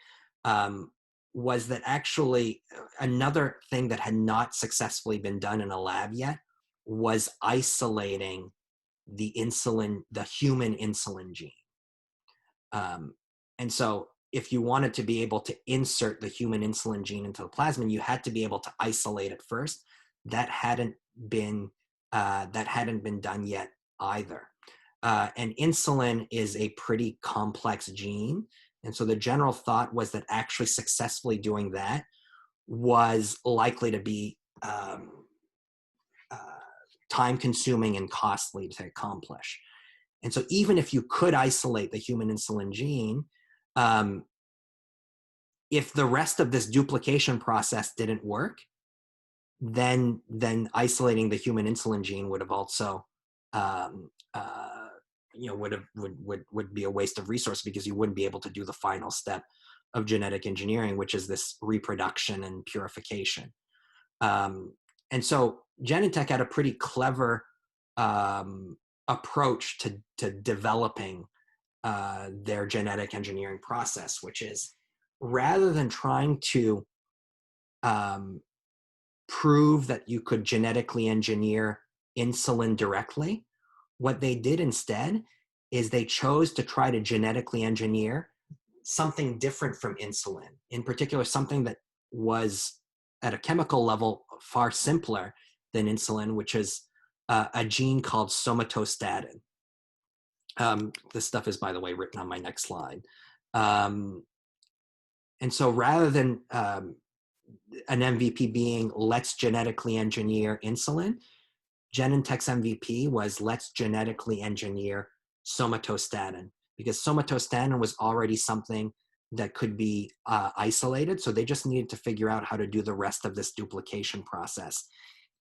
A: was that actually another thing that had not successfully been done in a lab yet was isolating the human insulin gene. And so if you wanted to be able to insert the human insulin gene into the plasmid, you had to be able to isolate it first. That hadn't been done yet either. And insulin is a pretty complex gene. And so the general thought was that actually successfully doing that was likely to be time-consuming and costly to accomplish. And so even if you could isolate the human insulin gene, if the rest of this duplication process didn't work, then isolating the human insulin gene would have also would be a waste of resource, because you wouldn't be able to do the final step of genetic engineering, which is this reproduction and purification. And so Genentech had a pretty clever approach to developing their genetic engineering process, which is, rather than trying to prove that you could genetically engineer insulin directly, what they did instead is they chose to try to genetically engineer something different from insulin, in particular something that was at a chemical level far simpler than insulin, which is a gene called somatostatin. This stuff is, by the way, written on my next slide. And so rather than an MVP being, let's genetically engineer insulin, Genentech's MVP was, let's genetically engineer somatostatin, because somatostatin was already something that could be isolated. So they just needed to figure out how to do the rest of this duplication process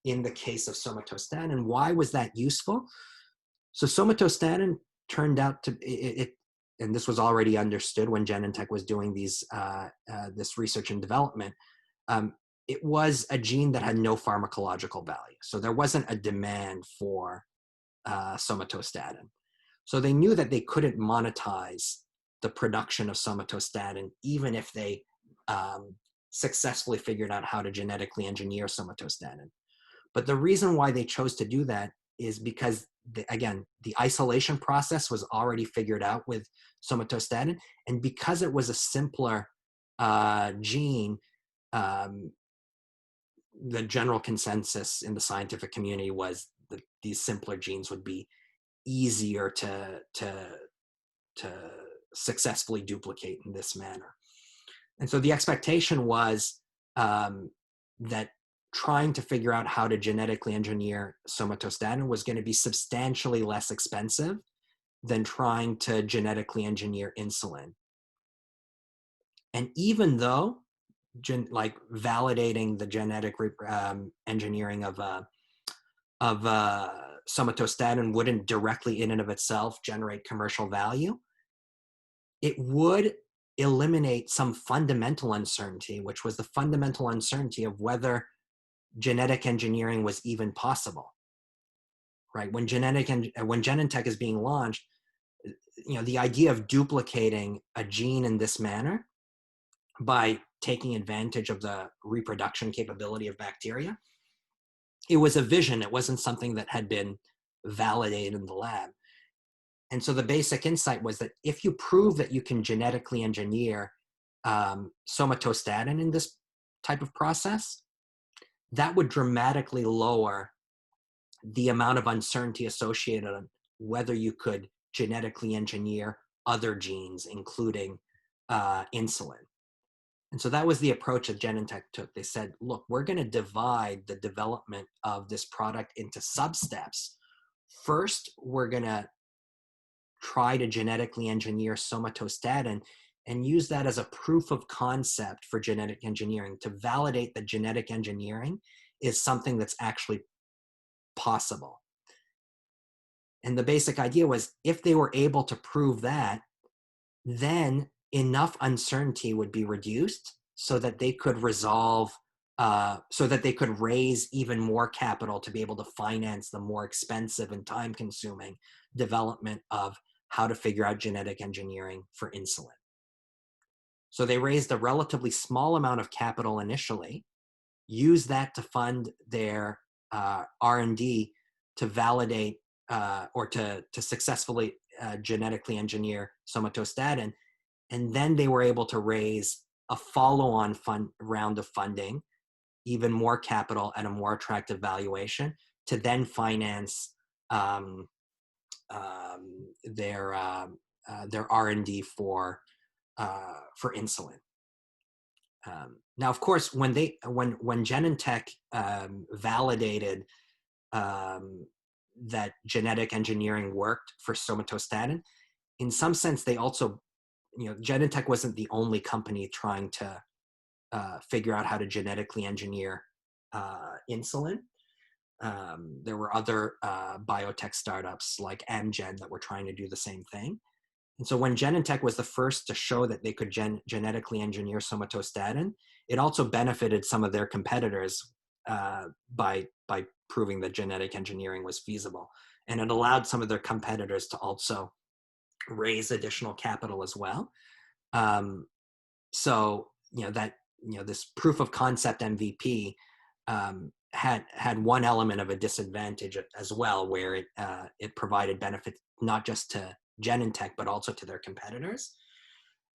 A: in the case of somatostatin. Why was that useful? So somatostatin turned out to and this was already understood when Genentech was doing this research and development. It was a gene that had no pharmacological value. So there wasn't a demand for somatostatin. So they knew that they couldn't monetize the production of somatostatin, even if they successfully figured out how to genetically engineer somatostatin. But the reason why they chose to do that is because, again, the isolation process was already figured out with somatostatin. And because it was a simpler gene, the general consensus in the scientific community was that these simpler genes would be easier to successfully duplicate in this manner. And so the expectation was that trying to figure out how to genetically engineer somatostatin was going to be substantially less expensive than trying to genetically engineer insulin. And even though validating the genetic engineering of somatostatin wouldn't directly in and of itself generate commercial value, it would eliminate some fundamental uncertainty, which was the fundamental uncertainty of whether genetic engineering was even possible, right? When Genentech is being launched, the idea of duplicating a gene in this manner by taking advantage of the reproduction capability of bacteria, it was a vision. It wasn't something that had been validated in the lab. And so the basic insight was that if you prove that you can genetically engineer somatostatin in this type of process, that would dramatically lower the amount of uncertainty associated on whether you could genetically engineer other genes, including insulin. And so that was the approach that Genentech took. They said, look, we're going to divide the development of this product into sub-steps. First, we're going to try to genetically engineer somatostatin and use that as a proof of concept for genetic engineering to validate that genetic engineering is something that's actually possible. And the basic idea was, if they were able to prove that, then enough uncertainty would be reduced so that they could resolve, so that they could raise even more capital to be able to finance the more expensive and time-consuming development of how to figure out genetic engineering for insulin. So they raised a relatively small amount of capital initially, used that to fund their R&D to validate or to successfully genetically engineer somatostatin. And then they were able to raise a follow-on round of funding, even more capital at a more attractive valuation, to then finance their R&D for insulin. Now, of course, when Genentech validated that genetic engineering worked for somatostatin, in some sense, they also, Genentech wasn't the only company trying to figure out how to genetically engineer insulin. There were other biotech startups like Amgen that were trying to do the same thing. And so when Genentech was the first to show that they could genetically engineer somatostatin, it also benefited some of their competitors by proving that genetic engineering was feasible. And it allowed some of their competitors to also raise additional capital as well. So, this proof of concept MVP had one element of a disadvantage as well, where it provided benefit not just to Genentech, but also to their competitors.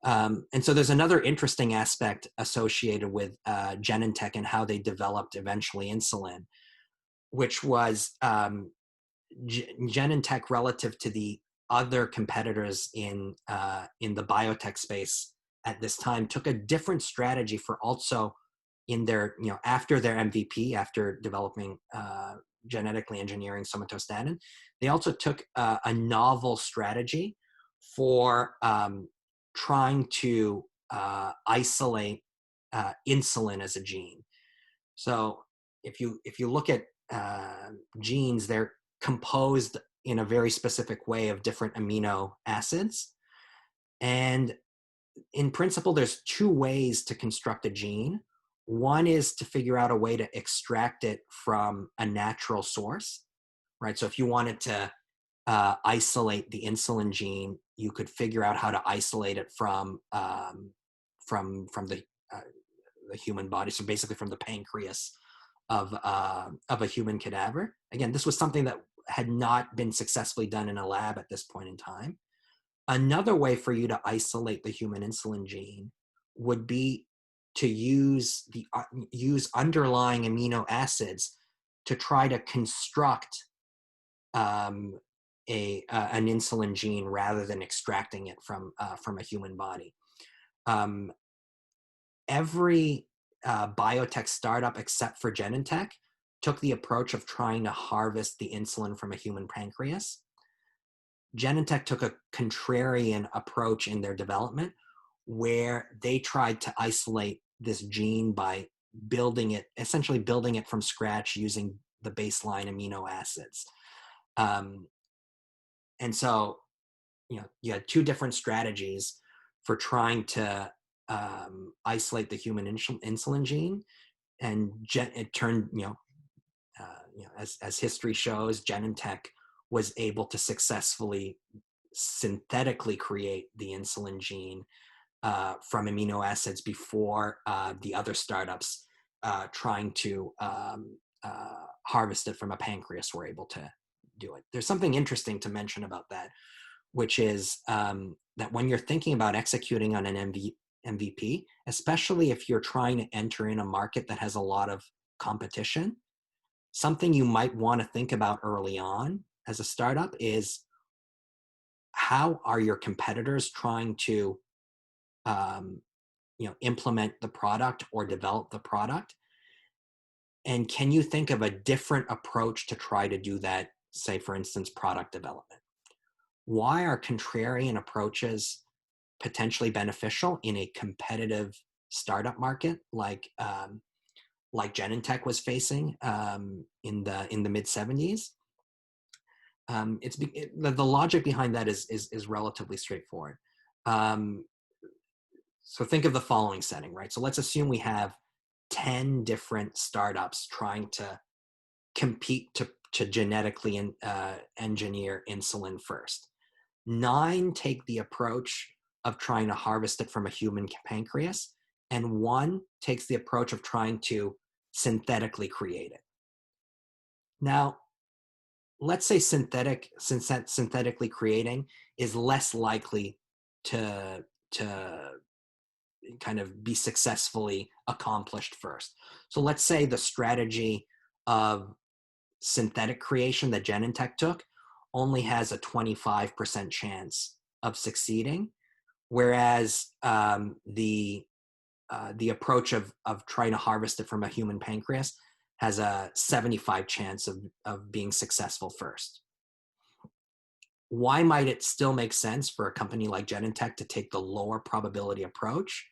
A: And so there's another interesting aspect associated with Genentech and how they developed eventually insulin, which was Genentech relative to the other competitors in the biotech space at this time took a different strategy for also in their, after their MVP, after developing genetically engineering somatostatin, they also took a novel strategy for trying to isolate insulin as a gene. So if you look at genes, they're composed in a very specific way of different amino acids. And in principle, there's two ways to construct a gene. One is to figure out a way to extract it from a natural source, right? So if you wanted to isolate the insulin gene, you could figure out how to isolate it from the human body. So basically from the pancreas of a human cadaver. Again, this was something that had not been successfully done in a lab at this point in time. Another way for you to isolate the human insulin gene would be to use underlying amino acids to try to construct an insulin gene rather than extracting it from a human body. Every biotech startup except for Genentech took the approach of trying to harvest the insulin from a human pancreas. Genentech took a contrarian approach in their development, where they tried to isolate this gene by essentially building it from scratch using the baseline amino acids. And so, you had two different strategies for trying to isolate the human insulin gene, and it turned, as history shows, Genentech was able to successfully synthetically create the insulin gene from amino acids before the other startups trying to harvest it from a pancreas were able to do it. There's something interesting to mention about that, which is that when you're thinking about executing on an MVP, especially if you're trying to enter in a market that has a lot of competition. Something you might want to think about early on as a startup is, how are your competitors trying to implement the product or develop the product? And can you think of a different approach to try to do that, say, for instance, product development? Why are contrarian approaches potentially beneficial in a competitive startup market like Genentech was facing in the mid 70s? The logic behind that is relatively straightforward. So think of the following setting, right? So let's assume we have 10 different startups trying to compete to genetically engineer insulin first. 9 take the approach of trying to harvest it from a human pancreas, and 1 takes the approach of trying to synthetically create it. Now, let's say synthetically creating is less likely to kind of be successfully accomplished first. So let's say the strategy of synthetic creation that Genentech took only has a 25% chance of succeeding, whereas the approach of trying to harvest it from a human pancreas has a 75 chance of being successful first. Why might it still make sense for a company like Genentech to take the lower probability approach?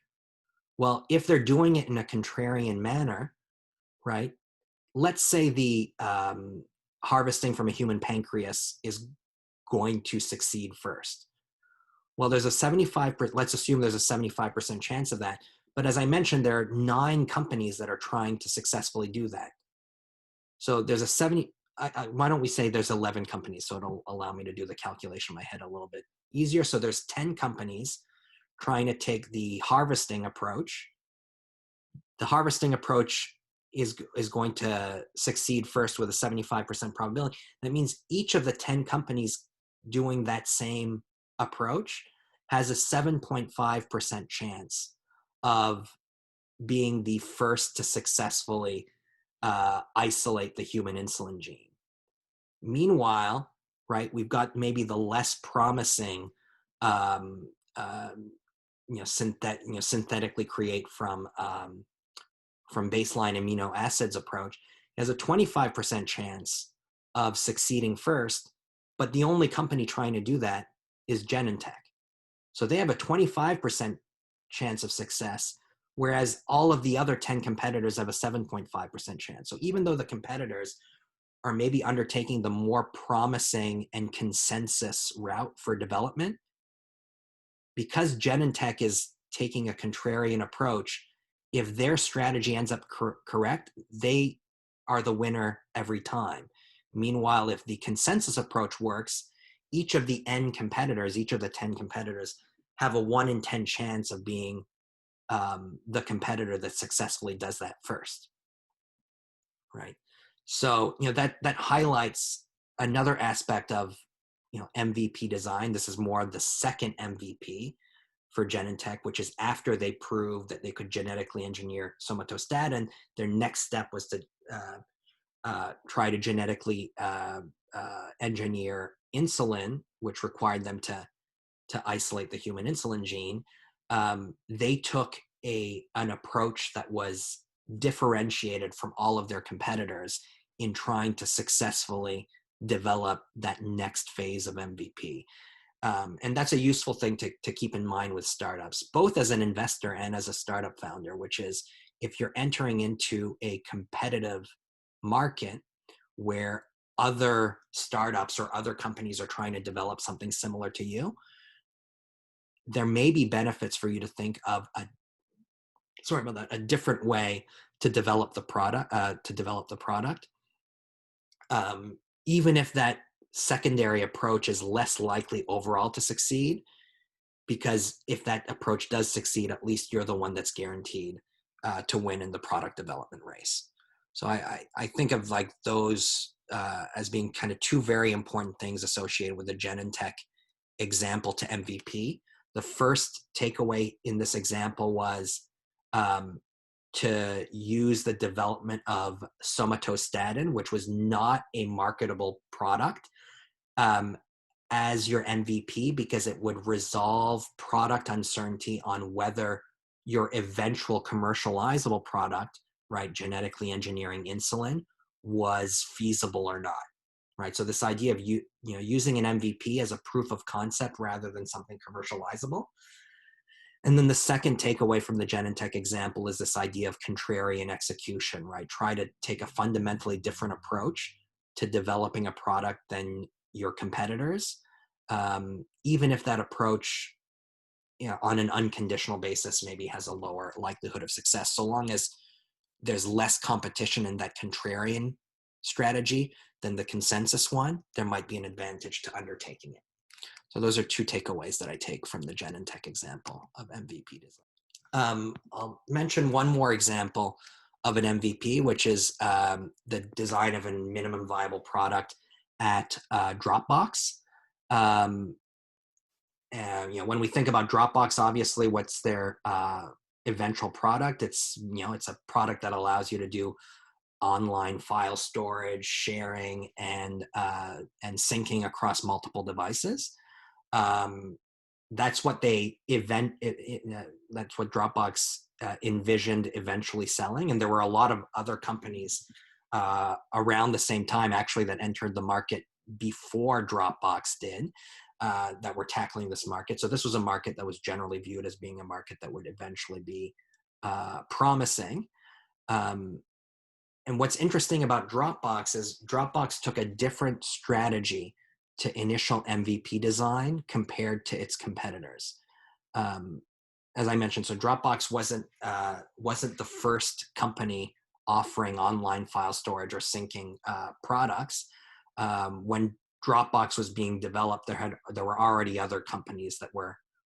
A: Well, if they're doing it in a contrarian manner, right? Let's say the harvesting from a human pancreas is going to succeed first. Well, there's a 75%, let's assume there's a 75% chance of that. But as I mentioned, there are 9 companies that are trying to successfully do that. So there's a 70, why don't we say there's 11 companies, so it'll allow me to do the calculation in my head a little bit easier. So there's 10 companies trying to take the harvesting approach. The harvesting approach is going to succeed first with a 75% probability. That means each of the 10 companies doing that same approach has a 7.5% chance of being the first to successfully isolate the human insulin gene. Meanwhile, right, we've got maybe the less promising synthetically create from baseline amino acids approach. It has a 25% chance of succeeding first, but the only company trying to do that is Genentech. So they have a 25% chance of success, whereas all of the other 10 competitors have a 7.5% chance. So even though the competitors are maybe undertaking the more promising and consensus route for development, because Genentech is taking a contrarian approach, if their strategy ends up correct, they are the winner every time. Meanwhile, if the consensus approach works, each of the 10 competitors have a 1 in 10 chance of being the competitor that successfully does that first, right? So, that highlights another aspect of, MVP design. This is more of the second MVP for Genentech, which is after they proved that they could genetically engineer somatostatin. Their next step was to try to genetically engineer insulin, which required them to isolate the human insulin gene. They took an approach that was differentiated from all of their competitors in trying to successfully develop that next phase of MVP. And that's a useful thing to keep in mind with startups, both as an investor and as a startup founder, which is, if you're entering into a competitive market where other startups or other companies are trying to develop something similar to you, there may be benefits for you to think of a different way to develop the product. Even if that secondary approach is less likely overall to succeed, because if that approach does succeed, at least you're the one that's guaranteed to win in the product development race. So I think of like those as being kind of 2 very important things associated with the Genentech example to MVP. The first takeaway in this example was to use the development of somatostatin, which was not a marketable product, as your MVP, because it would resolve product uncertainty on whether your eventual commercializable product, right, genetically engineering insulin, was feasible or not, right? So this idea of using an MVP as a proof of concept rather than something commercializable. And then the second takeaway from the Genentech example is this idea of contrarian execution, right? Try to take a fundamentally different approach to developing a product than your competitors, even if that approach, on an unconditional basis, maybe has a lower likelihood of success. So long as there's less competition in that contrarian strategy than the consensus one, there might be an advantage to undertaking it. So those are two takeaways that I take from the Genentech example of MVP design. I'll mention one more example of an MVP, which is the design of a minimum viable product at Dropbox. And when we think about Dropbox, obviously, what's their eventual product? It's a product that allows you to do online file storage, sharing, and syncing across multiple devices. That's what that's what Dropbox envisioned eventually selling. And there were a lot of other companies around the same time, actually, that entered the market before Dropbox did, that were tackling this market. So this was a market that was generally viewed as being a market that would eventually be promising. And what's interesting about Dropbox is Dropbox took a different strategy to initial MVP design compared to its competitors. As I mentioned, so Dropbox wasn't the first company offering online file storage or syncing products. When Dropbox was being developed, there were already other companies that were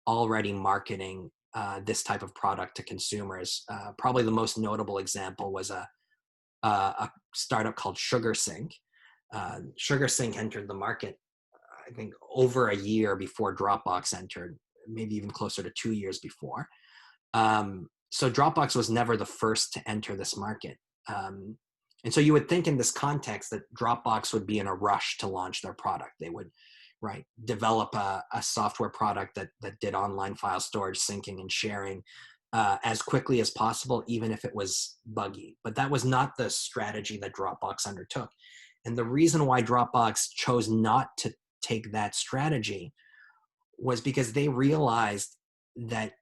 A: already marketing this type of product to consumers. Probably the most notable example was a startup called SugarSync. SugarSync entered the market, I think, over a year before Dropbox entered, maybe even closer to 2 years before. So Dropbox was never the first to enter this market. And so you would think in this context that Dropbox would be in a rush to launch their product. They would, right, develop a software product that did online file storage, syncing, and sharing as quickly as possible, even if it was buggy. But that was not the strategy that Dropbox undertook. And the reason why Dropbox chose not to take that strategy was because they realized that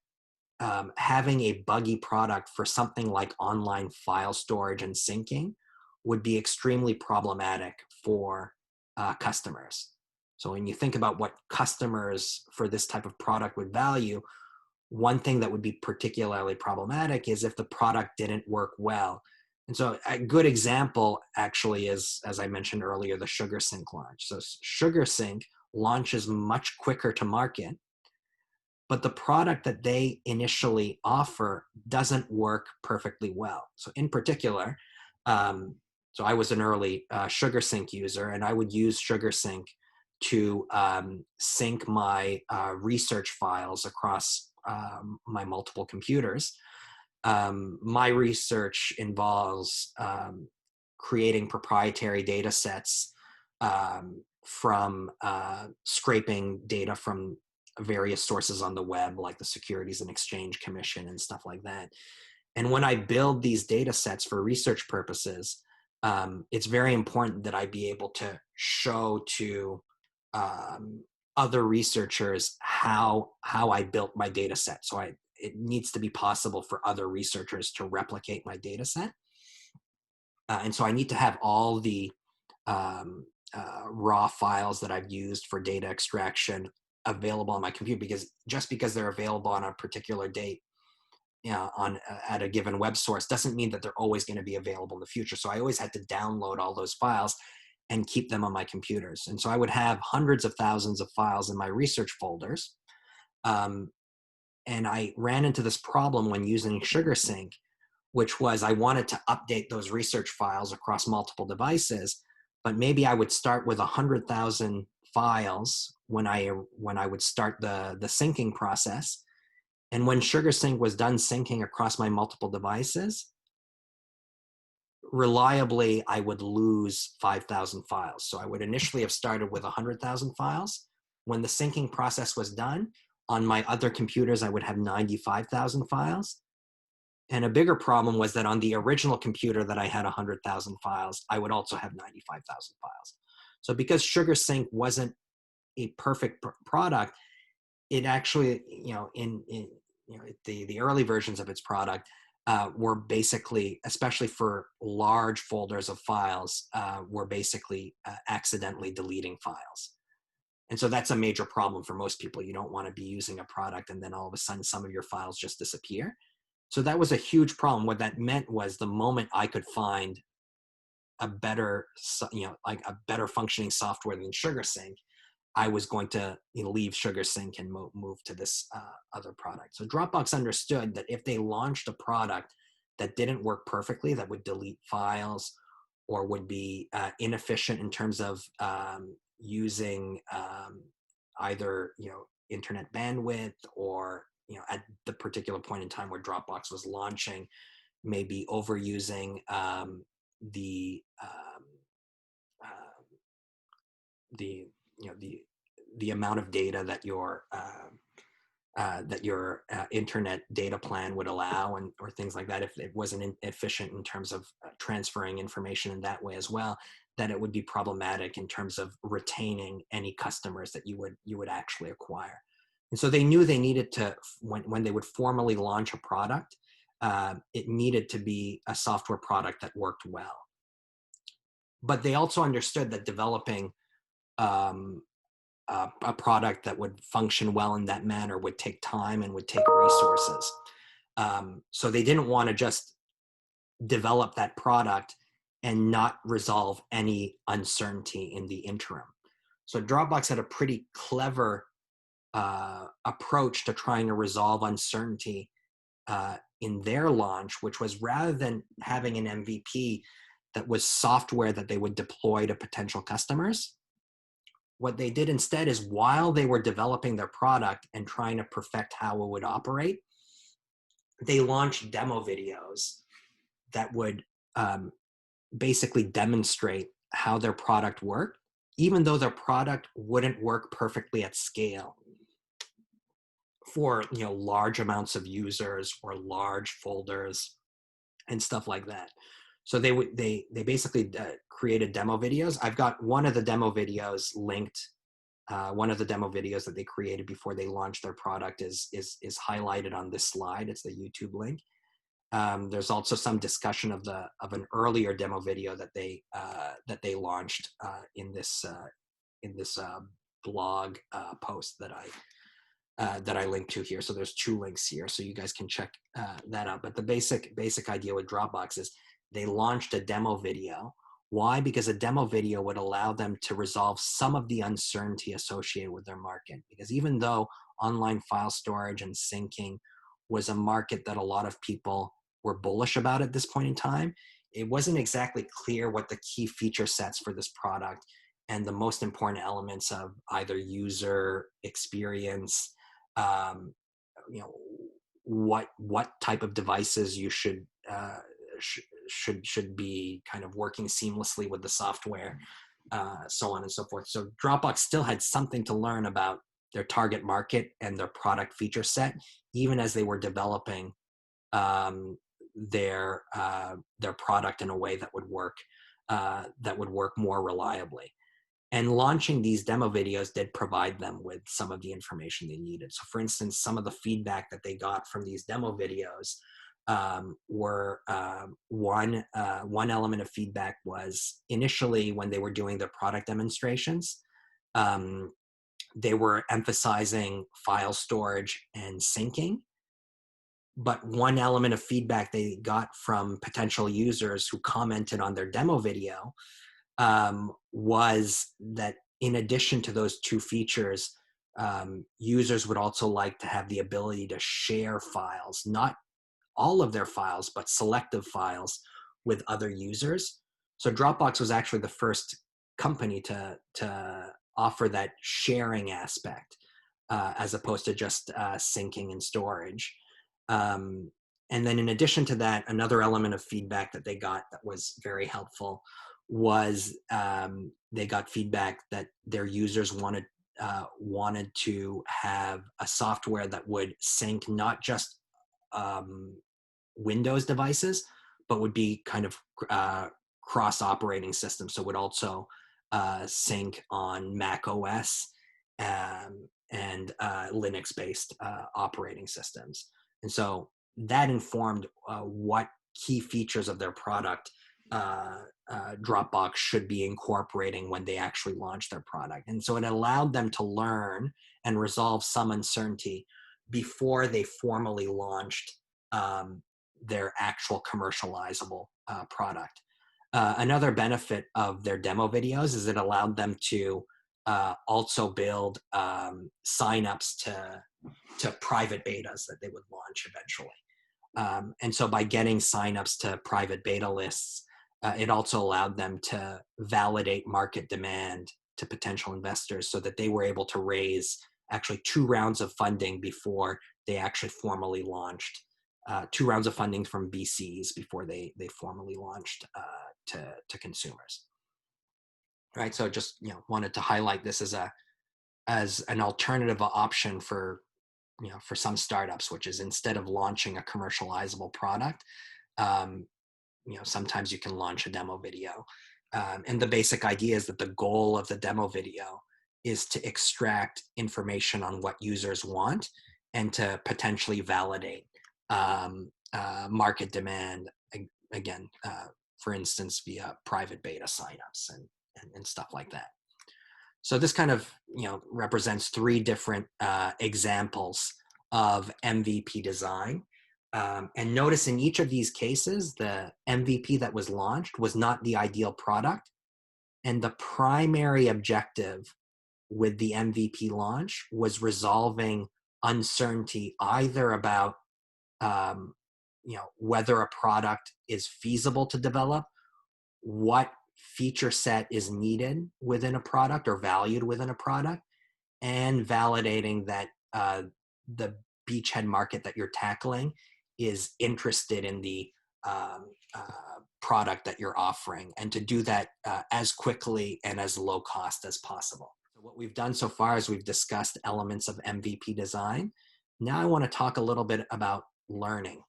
A: having a buggy product for something like online file storage and syncing would be extremely problematic for customers. So when you think about what customers for this type of product would value, one thing that would be particularly problematic is if the product didn't work well. And so a good example actually is, as I mentioned earlier, the SugarSync launch. So SugarSync launches much quicker to market, but the product that they initially offer doesn't work perfectly well. So in particular, so I was an early SugarSync user, and I would use SugarSync to sync my research files across my multiple computers. My research involves creating proprietary data sets from scraping data from various sources on the web, like the Securities and Exchange Commission and stuff like that. And when I build these data sets for research purposes, it's very important that I be able to show to other researchers how I built my data set. So it needs to be possible for other researchers to replicate my data set. And so I need to have all the raw files that I've used for data extraction available on my computer, because they're available on a particular date, at a given web source, doesn't mean that they're always going to be available in the future. So I always had to download all those files and keep them on my computers. And so I would have hundreds of thousands of files in my research folders. And I ran into this problem when using SugarSync, which was I wanted to update those research files across multiple devices, but maybe I would start with 100,000 files when I would start the syncing process. And when SugarSync was done syncing across my multiple devices, reliably, I would lose 5,000 files. So I would initially have started with 100,000 files. When the syncing process was done, on my other computers, I would have 95,000 files. And a bigger problem was that on the original computer that I had 100,000 files, I would also have 95,000 files. So because SugarSync wasn't a perfect product, it actually, in the early versions of its product were basically, especially for large folders of files, were basically accidentally deleting files. And so that's a major problem for most people. You don't want to be using a product and then all of a sudden some of your files just disappear. So that was a huge problem. What that meant was the moment I could find a better, like a better functioning software than SugarSync, I was going to leave SugarSync and move to this other product. So Dropbox understood that if they launched a product that didn't work perfectly, that would delete files or would be inefficient in terms of using either internet bandwidth, or at the particular point in time where Dropbox was launching, maybe overusing the amount of data that your internet data plan would allow, or things like that. If it wasn't efficient in terms of transferring information in that way as well, that it would be problematic in terms of retaining any customers that you would actually acquire. And so they knew they needed to, when they would formally launch a product, it needed to be a software product that worked well. But they also understood that developing a product that would function well in that manner would take time and would take resources. So they didn't want to just develop that product and not resolve any uncertainty in the interim. So Dropbox had a pretty clever approach to trying to resolve uncertainty in their launch, which was, rather than having an MVP that was software that they would deploy to potential customers, what they did instead is, while they were developing their product and trying to perfect how it would operate, they launched demo videos that would basically demonstrate how their product worked, even though their product wouldn't work perfectly at scale for large amounts of users or large folders and stuff like that. So they basically created demo videos. I've got one of the demo videos linked. One of the demo videos that they created before they launched their product is highlighted on this slide. It's the YouTube link. There's also some discussion of an earlier demo video that they launched in this blog post that I linked to here. So there's 2 links here, so you guys can check that out. But the basic idea with Dropbox is they launched a demo video. Why? Because a demo video would allow them to resolve some of the uncertainty associated with their market. Because even though online file storage and syncing was a market that a lot of people were bullish about at this point in time, it wasn't exactly clear what the key feature sets for this product and the most important elements of either user experience, what type of devices you should be kind of working seamlessly with the software, so on and so forth. So Dropbox still had something to learn about their target market and their product feature set, even as they were developing their product in a way that would work more reliably. And launching these demo videos did provide them with some of the information they needed. So for instance, some of the feedback that they got from these demo videos were one element of feedback was, initially when they were doing their product demonstrations, they were emphasizing file storage and syncing. But one element of feedback they got from potential users who commented on their demo video was that, in addition to those 2 features, users would also like to have the ability to share files, not all of their files, but selective files, with other users. So Dropbox was actually the first company to offer that sharing aspect as opposed to just syncing and storage. And then in addition to that, another element of feedback that they got that was very helpful was they got feedback that their users wanted to have a software that would sync not just Windows devices, but would be kind of cross operating systems. So would also sync on Mac OS and Linux-based operating systems. And so that informed what key features of their product Dropbox should be incorporating when they actually launch their product. And so it allowed them to learn and resolve some uncertainty before they formally launched their actual commercializable product. Another benefit of their demo videos is it allowed them to also build signups to private betas that they would launch eventually. And so by getting signups to private beta lists, it also allowed them to validate market demand to potential investors so that they were able to raise actually 2 rounds of funding before they actually formally launched. 2 rounds of funding from VCs before they formally launched to consumers. Right, so just wanted to highlight this as an alternative option for for some startups, which is instead of launching a commercializable product, sometimes you can launch a demo video. And the basic idea is that the goal of the demo video is to extract information on what users want and to potentially validate market demand, again, for instance, via private beta signups and stuff like that. So this kind of represents 3 different examples of MVP design. And notice in each of these cases, the MVP that was launched was not the ideal product. And the primary objective with the MVP launch was resolving uncertainty either about whether a product is feasible to develop, what feature set is needed within a product or valued within a product, and validating that the beachhead market that you're tackling is interested in the product that you're offering, and to do that as quickly and as low cost as possible. So what we've done so far is we've discussed elements of MVP design. Now I want to talk a little bit about learning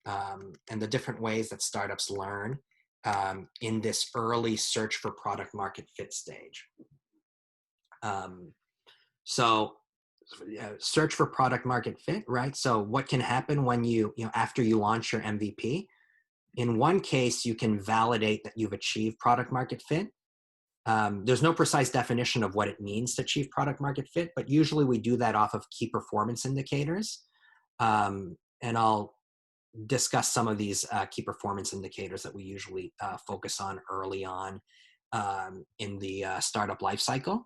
A: and the different ways that startups learn in this early search for product market fit stage. Search for product market fit, right? So what can happen when after you launch your MVP? In one case, you can validate that you've achieved product market fit. There's no precise definition of what it means to achieve product market fit, but usually we do that off of key performance indicators. And I'll discuss some of these key performance indicators that we usually focus on early on in the startup life cycle.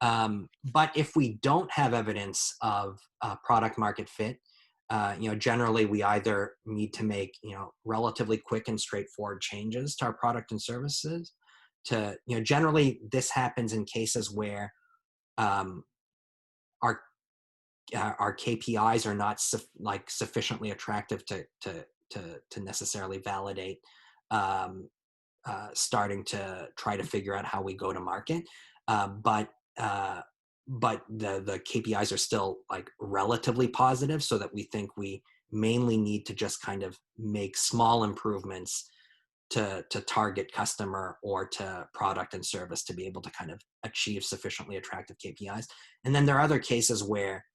A: But if we don't have evidence of product market fit, generally we either need to make relatively quick and straightforward changes to our product and services. Generally this happens in cases where our KPIs are not sufficiently attractive to necessarily validate starting to try to figure out how we go to market. But the KPIs are still relatively positive, so that we think we mainly need to just kind of make small improvements to target customer or to product and service to be able to kind of achieve sufficiently attractive KPIs. And then there are other cases where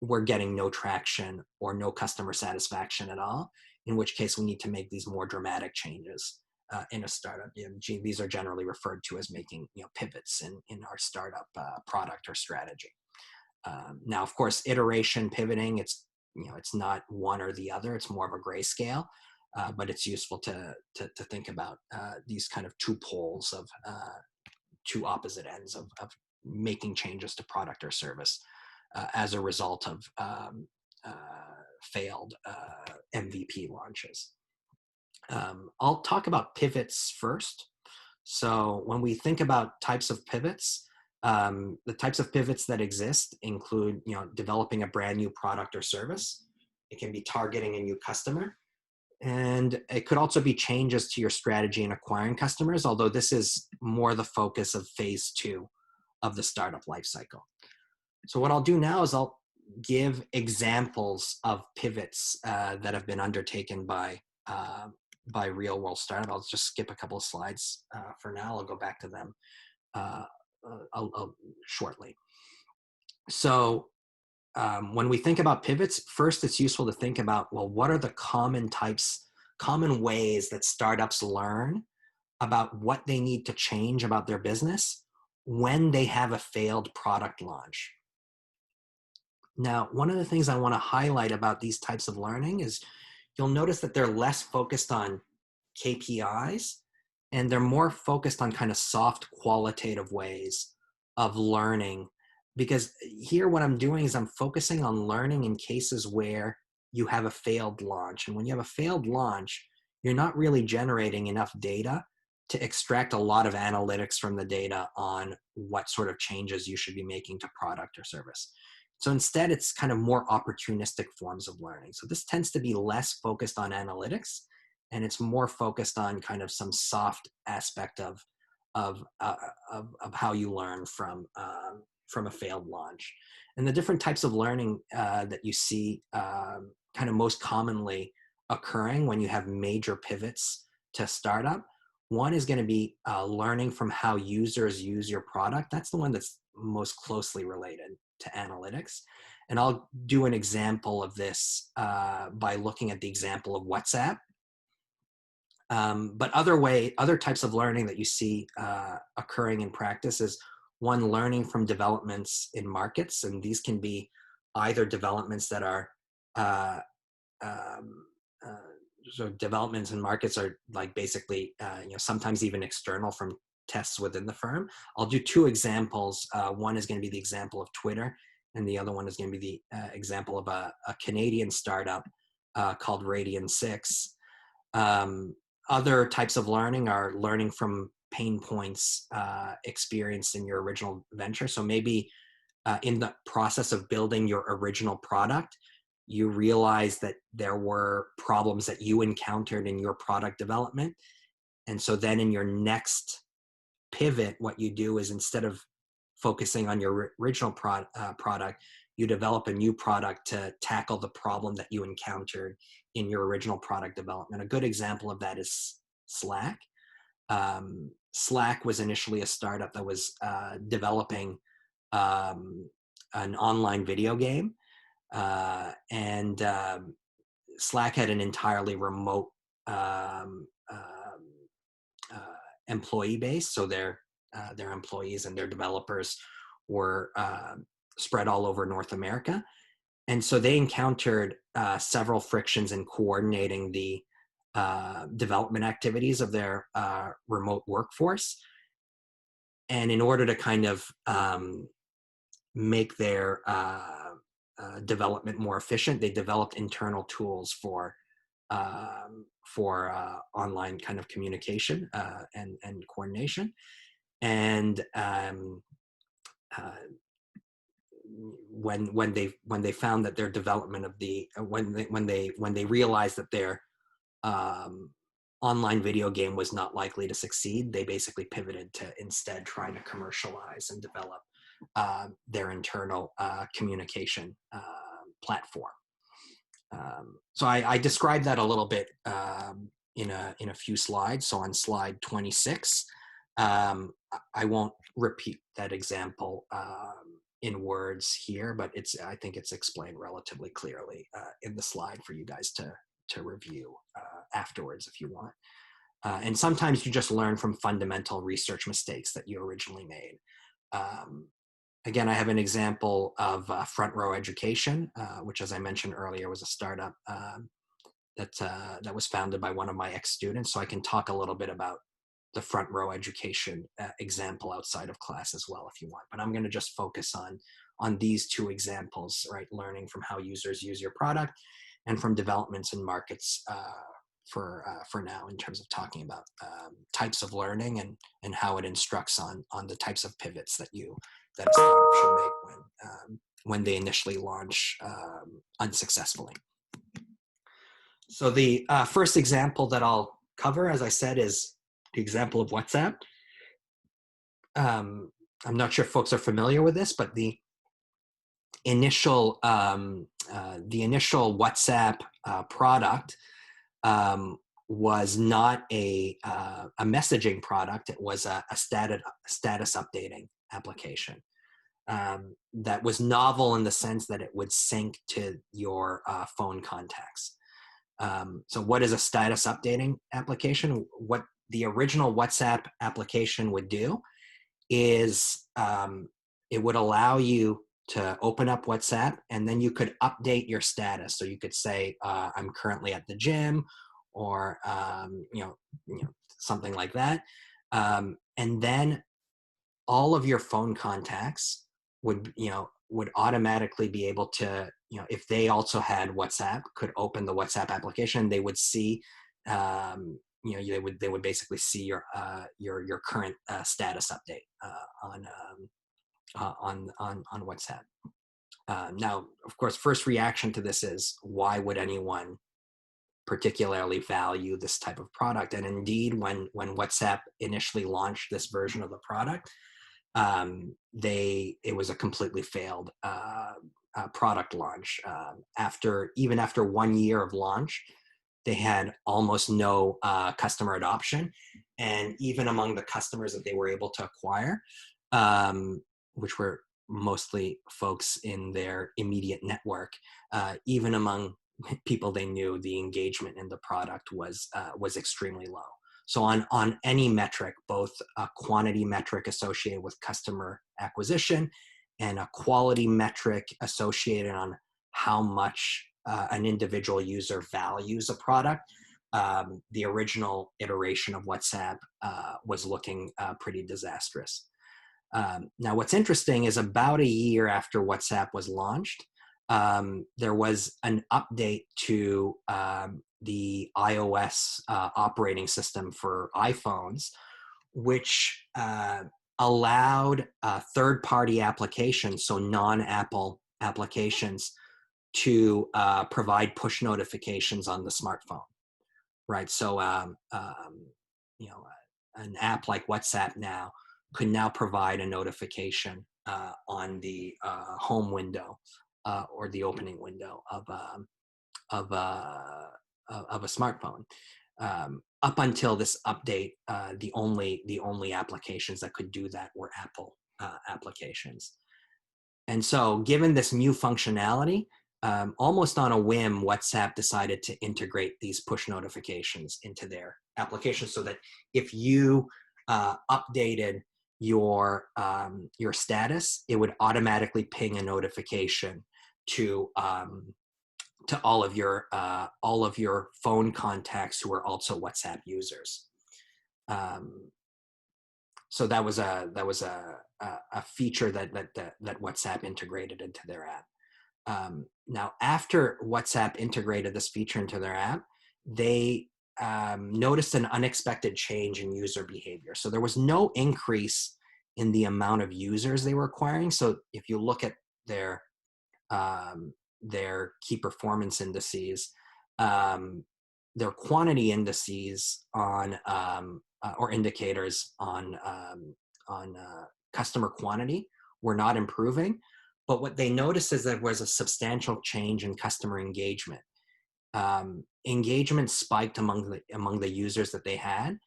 A: we're getting no traction or no customer satisfaction at all, in which case we need to make these more dramatic changes in a startup. These are generally referred to as making pivots in our startup product or strategy. Now, of course, iteration pivoting, it's not one or the other, it's more of a grayscale, but it's useful to think about these kind of 2 poles of 2 opposite ends of making changes to product or service as a result of failed MVP launches. I'll talk about pivots first. So when we think about types of pivots, The types of pivots that exist include, developing a brand new product or service. It can be targeting a new customer. And it could also be changes to your strategy in acquiring customers, although this is more the focus of phase 2 of the startup life cycle. So what I'll do now is I'll give examples of pivots that have been undertaken by real world startup. I'll just skip a couple of slides for now. I'll go back to them shortly. So when we think about pivots, first it's useful to think about, well, what are the common ways that startups learn about what they need to change about their business when they have a failed product launch. Now, one of the things I want to highlight about these types of learning is you'll notice that they're less focused on KPIs and they're more focused on kind of soft qualitative ways of learning. Because here what I'm doing is I'm focusing on learning in cases where you have a failed launch. And when you have a failed launch, you're not really generating enough data to extract a lot of analytics from the data on what sort of changes you should be making to product or service. So instead, it's kind of more opportunistic forms of learning. So this tends to be less focused on analytics, and it's more focused on kind of some soft aspect of how you learn from a failed launch. And the different types of learning that you see kind of most commonly occurring when you have major pivots to startup. One is going to be learning from how users use your product. That's the one that's most closely related to analytics. And I'll do an example of this by looking at the example of WhatsApp. But other types of learning that you see occurring in practice is one, learning from developments in markets. And these can be either developments that are so developments in markets are like basically, sometimes even external from tests within the firm. I'll do two examples. One is going to be the example of Twitter, and the other one is going to be the example of a Canadian startup called Radian 6. Other types of learning are learning from pain points experienced in your original venture. So maybe in the process of building your original product, you realize that there were problems that you encountered in your product development. And so then in your next pivot, what you do is instead of focusing on your original product, you develop a new product to tackle the problem that you encountered in your original product development. A good example of that is Slack. Slack was initially a startup that was developing an online video game. And Slack had an entirely remote employee base. So their employees and their developers were spread all over North America. And so they encountered several frictions in coordinating the development activities of their remote workforce. And in order to kind of make their development more efficient, they developed internal tools for online kind of communication and coordination. And when they found that their development of the when they realized that their online video game was not likely to succeed, they basically pivoted to instead trying to commercialize and develop their internal communication platform. So I described that a little bit in a few slides. So on slide 26, I won't repeat that example in words here, but I think it's explained relatively clearly in the slide for you guys to review afterwards if you want. And sometimes you just learn from fundamental research mistakes that you originally made. Again, I have an example of Front Row Education, which, as I mentioned earlier, was a startup that was founded by one of my ex-students. So I can talk a little bit about the Front Row Education example outside of class as well, if you want. But I'm going to just focus on these two examples, right? Learning from how users use your product and from developments in markets for now in terms of talking about types of learning and how it instructs on the types of pivots that a startup should make when they initially launch unsuccessfully. So the first example that I'll cover, as I said, is the example of WhatsApp. I'm not sure if folks are familiar with this, but the initial WhatsApp product was not a messaging product. It was a status updating application that was novel in the sense that it would sync to your phone contacts. So what is a status updating application? What the original WhatsApp application would do is it would allow you to open up WhatsApp, and then you could update your status. So you could say, I'm currently at the gym, or something like that. And then all of your phone contacts would automatically be able to, if they also had WhatsApp, could open the WhatsApp application. They would see, they would basically see your current status update on WhatsApp. Now, of course, first reaction to this is, why would anyone particularly value this type of product? And indeed, when WhatsApp initially launched this version of the product, it was a completely failed product launch. Even after 1 year of launch, they had almost no customer adoption, and even among the customers that they were able to acquire, which were mostly folks in their immediate network, even among people they knew, the engagement in the product was extremely low. So on any metric, both a quantity metric associated with customer acquisition and a quality metric associated on how much an individual user values a product, the original iteration of WhatsApp was looking pretty disastrous. Now, what's interesting is about a year after WhatsApp was launched, there was an update to the iOS operating system for iPhones, which allowed third-party applications, so non-Apple applications, to provide push notifications on the smartphone, right? So, an app like WhatsApp now could now provide a notification on the home window or the opening window of a smartphone. Up until this update, the only applications that could do that were Apple applications. And so, given this new functionality, almost on a whim, WhatsApp decided to integrate these push notifications into their application, so that if you updated your status, it would automatically ping a notification to all of your phone contacts who are also WhatsApp users. So that was a feature that WhatsApp integrated into their app. Now, after WhatsApp integrated this feature into their app, they noticed an unexpected change in user behavior. So there was no increase in the amount of users they were acquiring. So if you look at their key performance indices, their quantity indices on or indicators on customer quantity were not improving. But what they noticed is that there was a substantial change in customer engagement. Engagement spiked among the users that they had,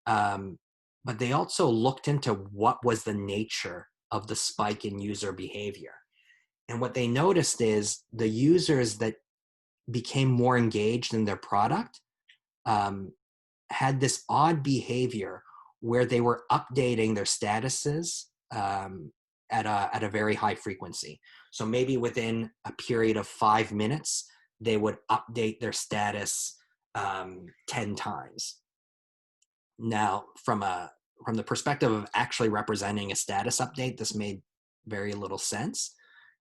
A: but they also looked into what was the nature of the spike in user behavior. And what they noticed is the users that became more engaged in their product had this odd behavior where they were updating their statuses at a very high frequency. So maybe within a period of 5 minutes, they would update their status 10 times. Now, from the perspective of actually representing a status update, this made very little sense.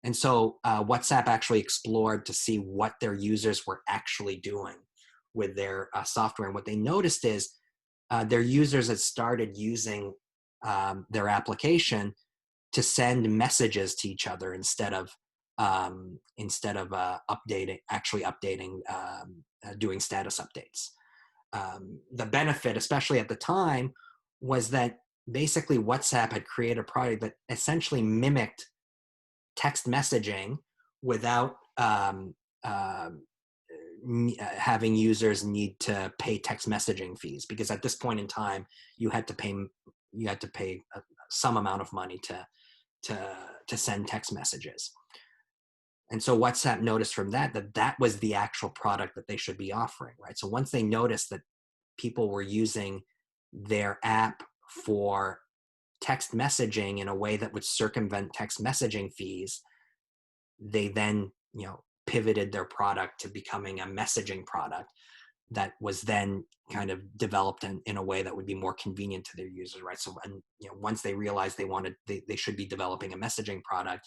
A: And so WhatsApp actually explored to see what their users were actually doing with their software. And what they noticed is their users had started using their application to send messages to each other instead of updating, doing status updates. The benefit, especially at the time, was that basically WhatsApp had created a product that essentially mimicked text messaging without having users need to pay text messaging fees, because at this point in time you had to pay some amount of money to send text messages. And so WhatsApp noticed from that was the actual product that they should be offering, right? So once they noticed that people were using their app for text messaging in a way that would circumvent text messaging fees, they then, pivoted their product to becoming a messaging product that was then kind of developed in a way that would be more convenient to their users, right? So, and once they realized they should be developing a messaging product,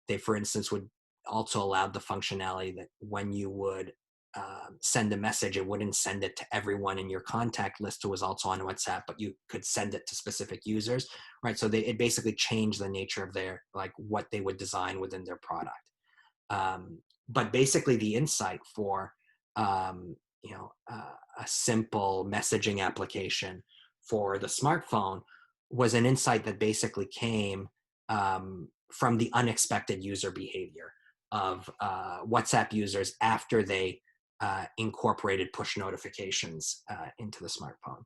A: they, for instance, would also allow the functionality that when you would send a message, it wouldn't send it to everyone in your contact list who was also on WhatsApp, but you could send it to specific users, right? So it basically changed the nature of their, like, what they would design within their product. But basically the insight for a simple messaging application for the smartphone was an insight that basically came from the unexpected user behavior of WhatsApp users after they incorporated push notifications into the smartphone.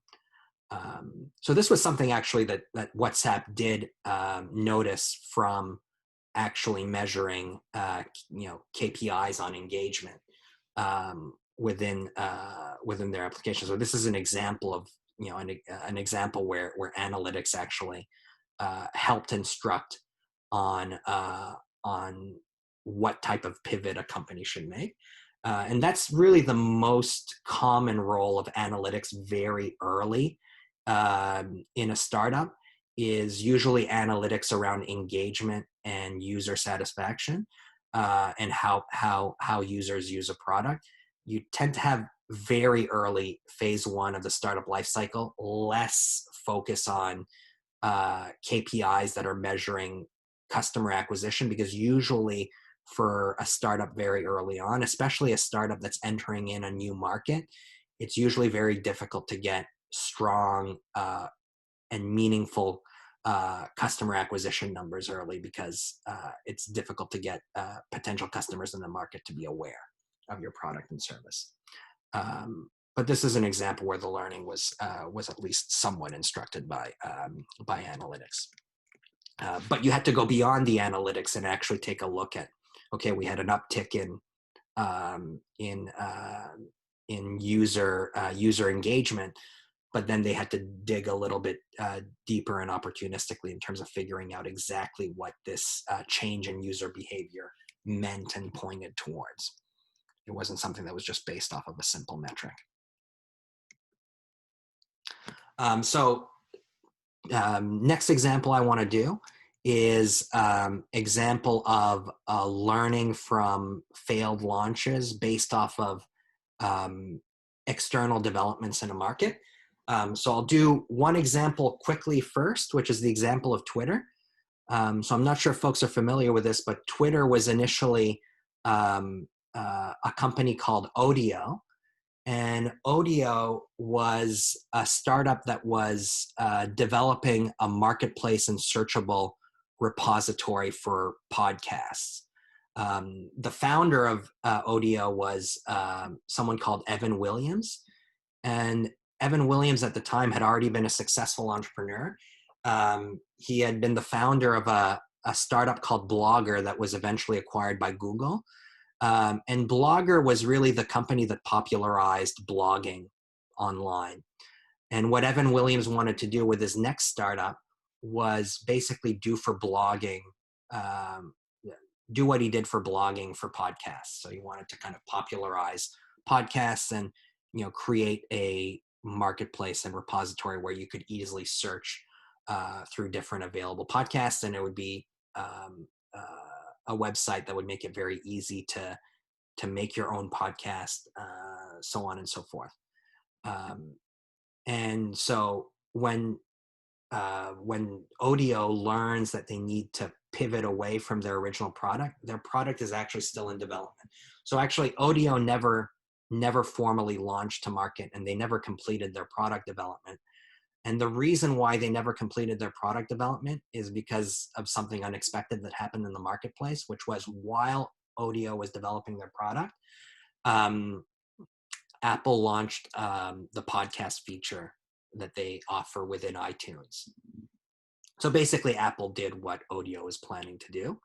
A: So this was something actually that WhatsApp did notice from actually measuring KPIs on engagement within their application. So this is an example of an example where analytics actually helped instruct on what type of pivot a company should make. And that's really the most common role of analytics very early in a startup, is usually analytics around engagement and user satisfaction and how users use a product. You tend to have very early phase one of the startup life cycle, less focus on KPIs that are measuring customer acquisition, because usually for a startup very early on, especially a startup that's entering in a new market, it's usually very difficult to get strong and meaningful customer acquisition numbers early, because it's difficult to get potential customers in the market to be aware of your product and service. But this is an example where the learning was at least somewhat instructed by analytics. But you had to go beyond the analytics and actually take a look at, okay, we had an uptick in user engagement, but then they had to dig a little bit deeper and opportunistically in terms of figuring out exactly what this change in user behavior meant and pointed towards. It wasn't something that was just based off of a simple metric. Next example I want to do is example of learning from failed launches based off of external developments in a market. So I'll do one example quickly first, which is the example of Twitter. So I'm not sure if folks are familiar with this, but Twitter was initially a company called Odeo. And Odeo was a startup that was developing a marketplace and searchable repository for podcasts. The founder of Odeo was someone called Evan Williams. And Evan Williams at the time had already been a successful entrepreneur. He had been the founder of a startup called Blogger that was eventually acquired by Google. And Blogger was really the company that popularized blogging online. And what Evan Williams wanted to do with his next startup was basically do what he did for blogging for podcasts. So he wanted to kind of popularize podcasts and create a marketplace and repository where you could easily search through different available podcasts, and it would be a website that would make it very easy to make your own podcast, so on and so forth. And so when Odeo learns that they need to pivot away from their original product, their product is actually still in development. So actually Odeo never formally launched to market, and they never completed their product development. And the reason why they never completed their product development is because of something unexpected that happened in the marketplace, which was while Odeo was developing their product, Apple launched the podcast feature that they offer within iTunes. So basically Apple did what Odeo was planning to do,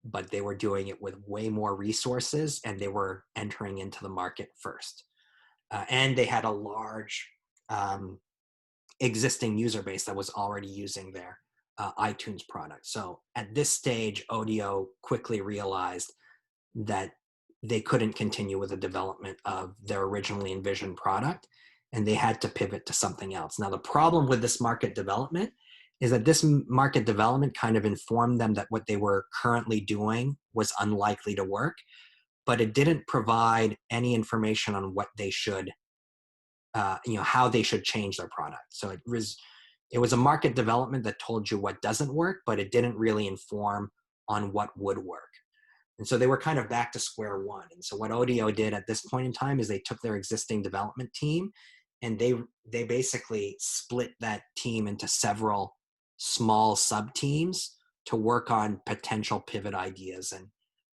A: but they were doing it with way more resources, and they were entering into the market first. And they had a large existing user base that was already using their iTunes product. So at this stage, Odeo quickly realized that they couldn't continue with the development of their originally envisioned product, and they had to pivot to something else. Now, the problem with this market development is that this market development kind of informed them that what they were currently doing was unlikely to work, but it didn't provide any information on what they should, how they should change their product. So it was a market development that told you what doesn't work, but it didn't really inform on what would work. And so they were kind of back to square one. And so what Odeo did at this point in time is they took their existing development team, and they basically split that team into several small sub teams to work on potential pivot ideas and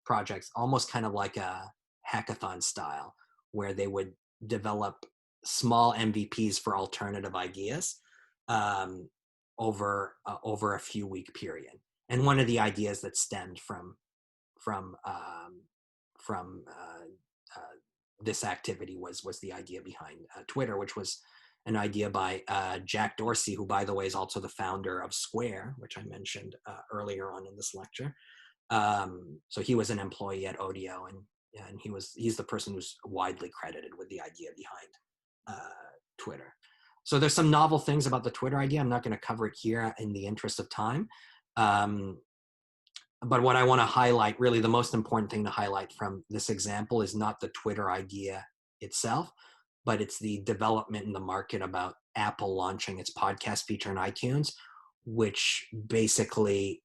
A: projects, almost kind of like a hackathon style, where they would develop small MVPs for alternative ideas over a few week period. And one of the ideas that stemmed from this activity was the idea behind Twitter, which was an idea by Jack Dorsey, who, by the way, is also the founder of Square, which I mentioned earlier on in this lecture. So he was an employee at Odeo, and he's the person who's widely credited with the idea behind Twitter. So there's some novel things about the Twitter idea. I'm not going to cover it here in the interest of time. But what I want to highlight, really the most important thing to highlight from this example, is not the Twitter idea itself, but it's the development in the market about Apple launching its podcast feature in iTunes, which basically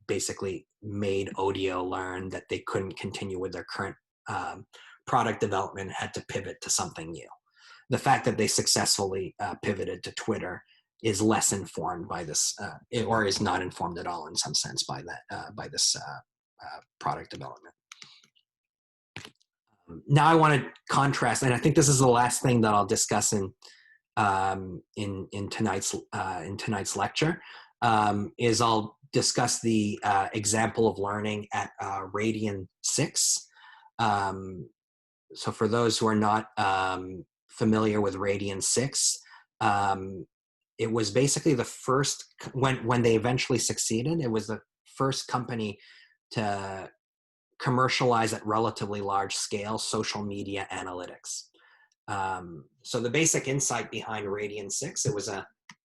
A: basically made Odeo learn that they couldn't continue with their current product development and had to pivot to something new. The fact that they successfully pivoted to Twitter is less informed by this, or is not informed at all in some sense by this product development. Now I want to contrast, and I think this is the last thing that I'll discuss in tonight's lecture, is I'll discuss the example of learning at Radian 6. So for those who are not familiar with Radian 6, it was basically the first, when they eventually succeeded, it was the first company to commercialize at relatively large scale social media analytics. So the basic insight behind Radian 6,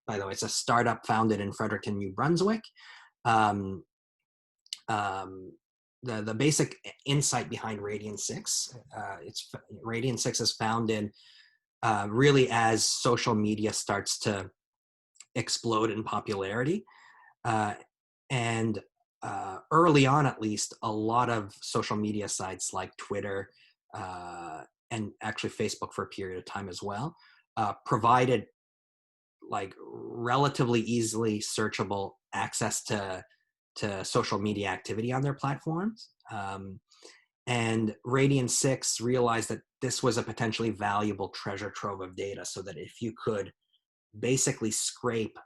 A: by the way, it's a startup founded in Fredericton, New Brunswick. The basic insight behind Radian 6, Radian 6 is founded really as social media starts to explode in popularity. And early on, at least, a lot of social media sites like Twitter and actually Facebook for a period of time as well, provided like relatively easily searchable access to social media activity on their platforms. And Radian 6 realized that this was a potentially valuable treasure trove of data, so that if you could basically scrape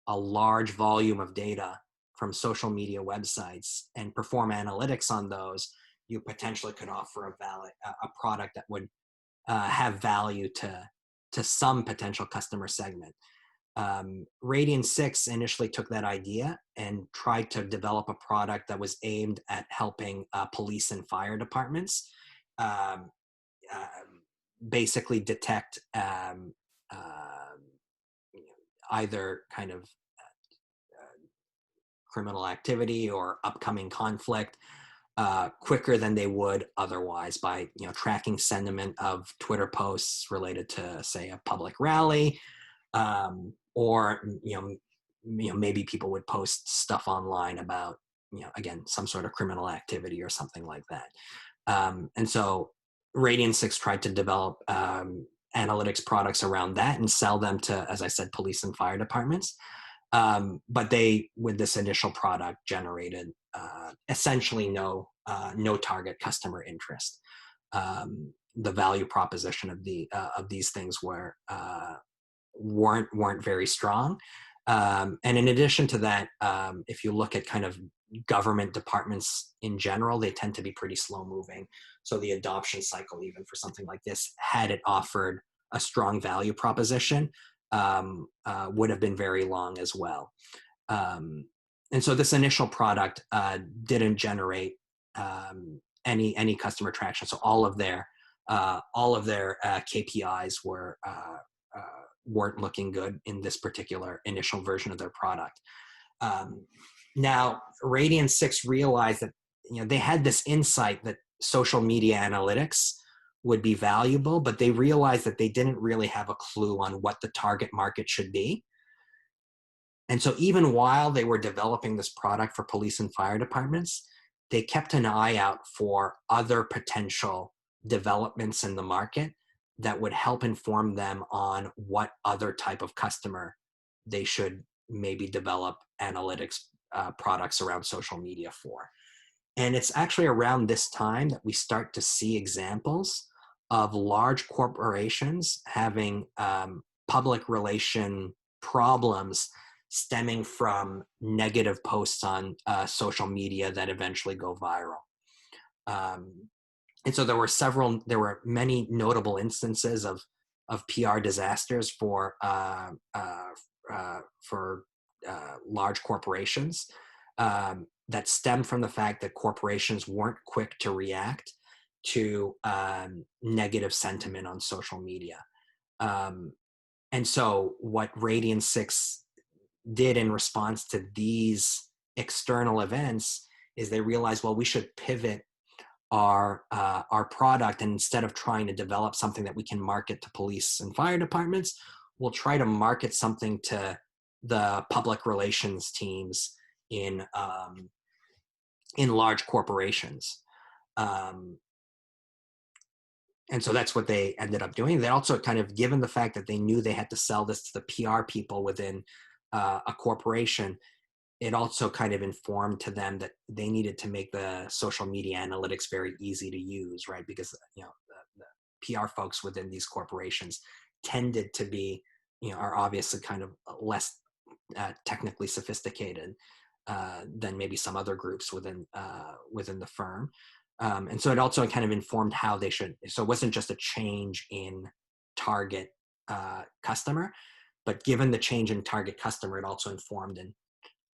A: a large volume of data from social media websites and perform analytics on those, you potentially could offer a product that would have value to some potential customer segment. Radian 6 initially took that idea and tried to develop a product that was aimed at helping police and fire departments basically detect either kind of criminal activity or upcoming conflict quicker than they would otherwise by tracking sentiment of Twitter posts related to, say, a public rally, or maybe people would post stuff online about again some sort of criminal activity or something like that. And so Radian 6 tried to develop analytics products around that and sell them to, as I said, police and fire departments. But they, with this initial product, generated essentially no target customer interest. The value proposition of these things weren't very strong. And in addition to that, if you look at kind of government departments in general, they tend to be pretty slow moving. So the adoption cycle, even for something like this, had it offered a strong value proposition, would have been very long as well. And so this initial product didn't generate any customer traction. So all of their KPIs weren't looking good in this particular initial version of their product. Now, Radian 6 realized that they had this insight that social media analytics would be valuable, but they realized that they didn't really have a clue on what the target market should be. And so even while they were developing this product for police and fire departments, they kept an eye out for other potential developments in the market that would help inform them on what other type of customer they should maybe develop analytics products around social media for. And it's actually around this time that we start to see examples of large corporations having public relation problems stemming from negative posts on social media that eventually go viral. And so there were many notable instances of PR disasters for large corporations that stem from the fact that corporations weren't quick to react to negative sentiment on social media. And so what Radian 6 did in response to these external events is they realized, well, we should pivot our product, and instead of trying to develop something that we can market to police and fire departments, we'll try to market something to the public relations teams in large corporations. And so that's what they ended up doing. They also kind of, given the fact that they knew they had to sell this to the PR people within a corporation, it also kind of informed to them that they needed to make the social media analytics very easy to use, right? Because the PR folks within these corporations tended to be, are obviously kind of less technically sophisticated than maybe some other groups within the firm. And so it also kind of informed how they should. So it wasn't just a change in target customer, but given the change in target customer, it also informed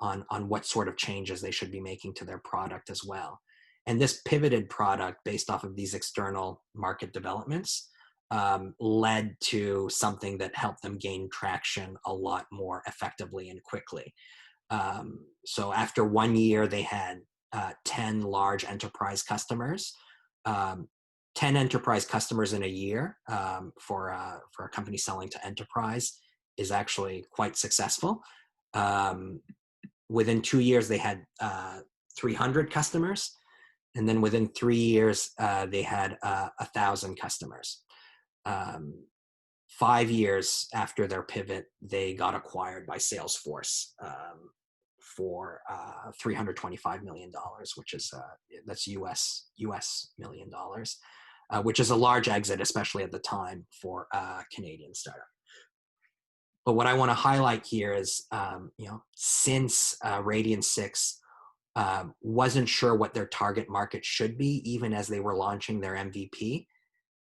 A: on what sort of changes they should be making to their product as well. And this pivoted product based off of these external market developments led to something that helped them gain traction a lot more effectively and quickly. So after 1 year, they had 10 large enterprise customers. 10 enterprise customers in a year for a company selling to enterprise is actually quite successful. Within 2 years, they had 300 customers. And then within 3 years, they had 1,000 customers. 5 years after their pivot, they got acquired by Salesforce for $325 million, which is that's US million dollars, which is a large exit, especially at the time for a Canadian startup. But what I want to highlight here is, since Radian 6 wasn't sure what their target market should be, even as they were launching their MVP,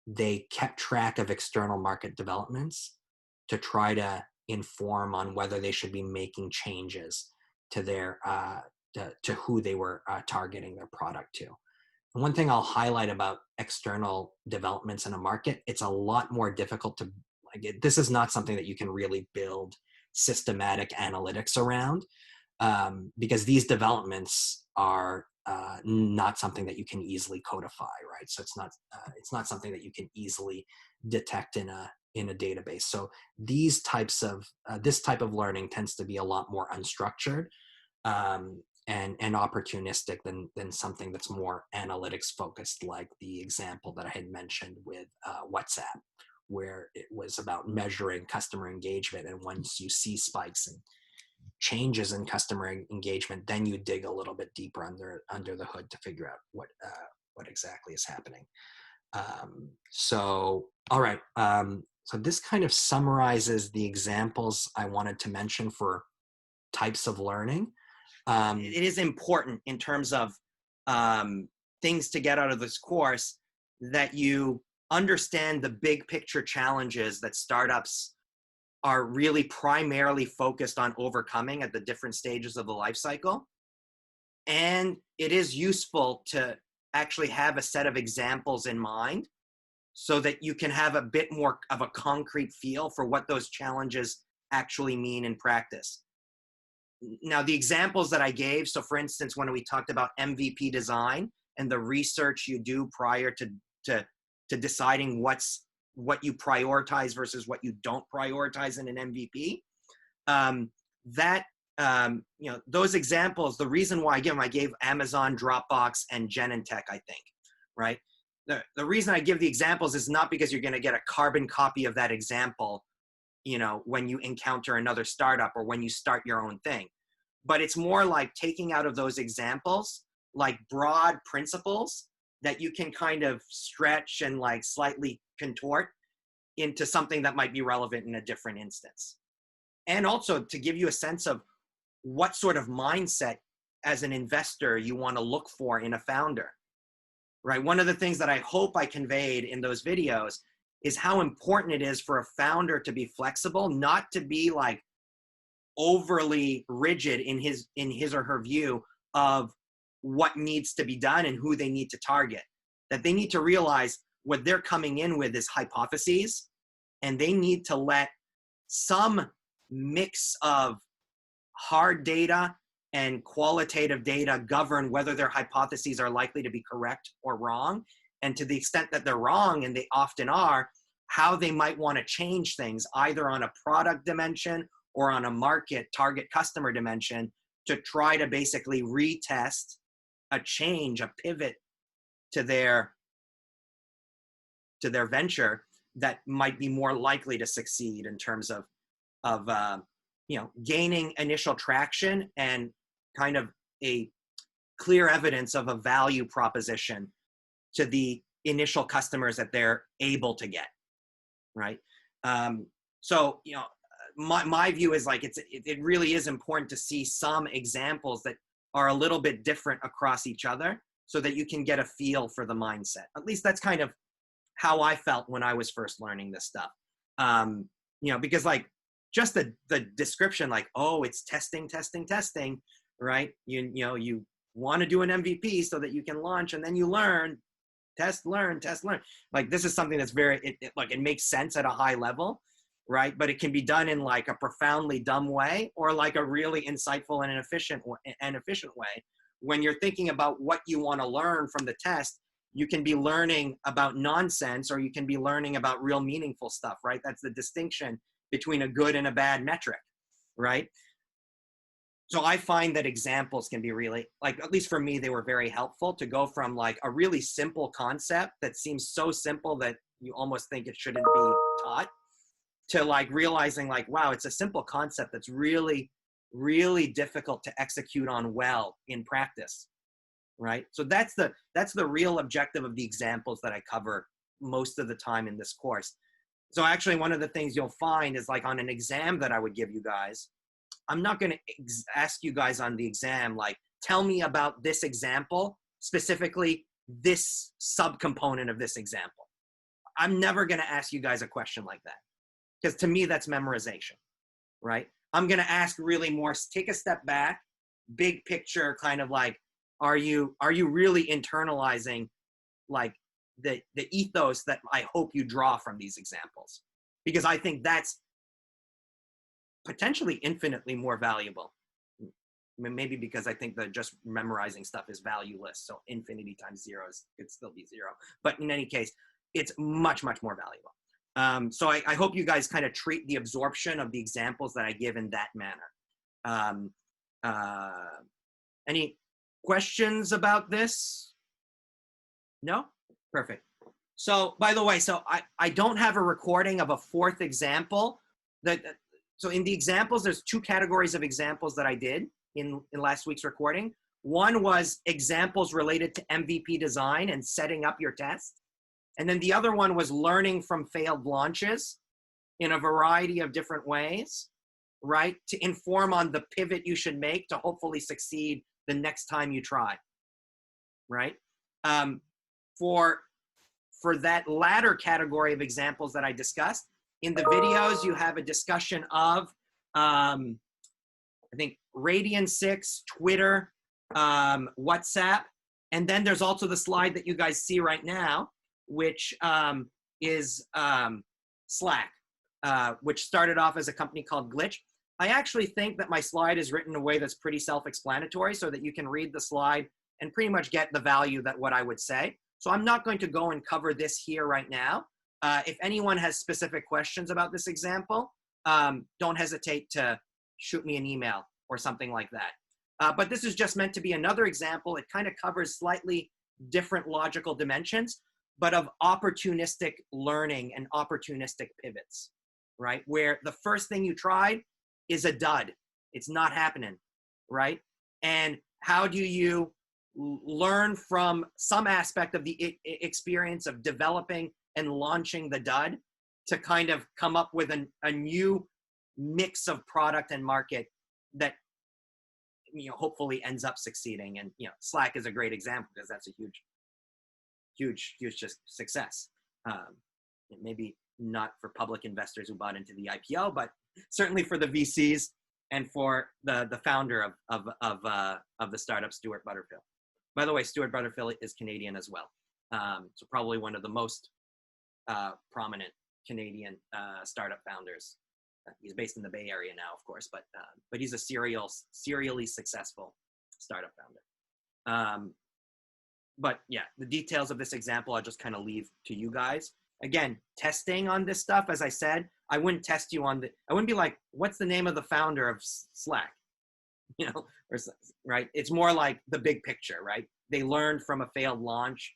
A: they kept track of external market developments to try to inform on whether they should be making changes to their to who they were targeting their product to. And one thing I'll highlight about external developments in a market, it's a lot more difficult to, this is not something that you can really build systematic analytics around, because these developments are not something that you can easily codify, right? So it's not something that you can easily detect in a database. So these types of this type of learning tends to be a lot more unstructured and opportunistic than something that's more analytics focused, like the example that I had mentioned with WhatsApp, where it was about measuring customer engagement. And once you see spikes and changes in customer engagement, then you dig a little bit deeper under the hood to figure out what exactly is happening. So, all right. So this kind of summarizes the examples I wanted to mention for types of learning.
B: It is important in terms of things to get out of this course, that you understand the big picture challenges that startups are really primarily focused on overcoming at the different stages of the life cycle. And it is useful to actually have a set of examples in mind so that you can have a bit more of a concrete feel for what those challenges actually mean in practice. Now, the examples that I gave, so for instance, when we talked about MVP design and the research you do prior to deciding what you prioritize versus what you don't prioritize in an MVP, those examples, the reason why I give them, I gave Amazon, Dropbox, and Genentech, I think, right? The reason I give the examples is not because you're going to get a carbon copy of that example, when you encounter another startup or when you start your own thing. But it's more like taking out of those examples, like broad principles that you can kind of stretch and like slightly contort into something that might be relevant in a different instance. And also to give you a sense of what sort of mindset as an investor you want to look for in a founder, right? One of the things that I hope I conveyed in those videos is how important it is for a founder to be flexible, not to be like overly rigid in his or her view of what needs to be done and who they need to target. That they need to realize what they're coming in with is hypotheses, and they need to let some mix of hard data and qualitative data govern whether their hypotheses are likely to be correct or wrong. And to the extent that they're wrong, and they often are, how they might want to change things either on a product dimension or on a market target customer dimension to try to basically retest a change, a pivot to their venture that might be more likely to succeed in terms of gaining initial traction and kind of a clear evidence of a value proposition to the initial customers that they're able to get, right? So my view is like it really is important to see some examples that are a little bit different across each other so that you can get a feel for the mindset. At least that's kind of how I felt when I was first learning this stuff. Because like just the description, like, oh, it's testing, right? You want to do an MVP so that you can launch, and then you learn, test, learn. Like this is something that's it makes sense at a high level, right? But it can be done in like a profoundly dumb way or like a really insightful and efficient way. When you're thinking about what you want to learn from the test, you can be learning about nonsense or you can be learning about real meaningful stuff, right? That's the distinction between a good and a bad metric, right? So I find that examples can be really, like, at least for me, they were very helpful to go from like a really simple concept that seems so simple that you almost think it shouldn't be taught, to like realizing like, wow, it's a simple concept that's really, really difficult to execute on well in practice, right? So that's the real objective of the examples that I cover most of the time in this course. So actually one of the things you'll find is like on an exam that I would give you guys, I'm not going to ask you guys on the exam, like, tell me about this example, specifically this subcomponent of this example. I'm never going to ask you guys a question like that, because to me, that's memorization, right? I'm going to ask really more, take a step back, big picture, kind of like, are you really internalizing like the ethos that I hope you draw from these examples? Because I think that's potentially infinitely more valuable. Maybe because I think that just memorizing stuff is valueless. So infinity times zeros could still be zero. But in any case, it's much, much more valuable. So I hope you guys kind of treat the absorption of the examples that I give in that manner. Any questions about this? No? Perfect. So by the way, so I don't have a recording of a fourth example. So in the examples, there's two categories of examples that I did in last week's recording. One was examples related to MVP design and setting up your test. And then the other one was learning from failed launches in a variety of different ways, right? To inform on the pivot you should make to hopefully succeed the next time you try, right? For that latter category of examples that I discussed, in the videos, you have a discussion of, I think, Radian 6, Twitter, WhatsApp, and then there's also the slide that you guys see right now, which is Slack, which started off as a company called Glitch. I actually think that my slide is written in a way that's pretty self-explanatory so that you can read the slide and pretty much get the value that what I would say. So I'm not going to go and cover this here right now. If anyone has specific questions about this example, don't hesitate to shoot me an email or something like that. But this is just meant to be another example. It kind of covers slightly different logical dimensions, but of opportunistic learning and opportunistic pivots, right? Where the first thing you tried is a dud. It's not happening, right? And how do you learn from some aspect of the experience of developing and launching the dud to kind of come up with a new mix of product and market that, you know, hopefully ends up succeeding. And, you know, Slack is a great example because that's a huge just success. Maybe not for public investors who bought into the IPO, but certainly for the VCs and for the founder of the startup, Stuart Butterfield. By the way, Stuart Butterfield is Canadian as well. So probably one of the most prominent Canadian startup founders. He's based in the Bay Area now, of course, but he's a serially successful startup founder. But yeah, the details of this example, I'll just kind of leave to you guys. Again, testing on this stuff, as I said, I wouldn't test you on I wouldn't be like, what's the name of the founder of Slack? You know, right? It's more like the big picture, right? They learned from a failed launch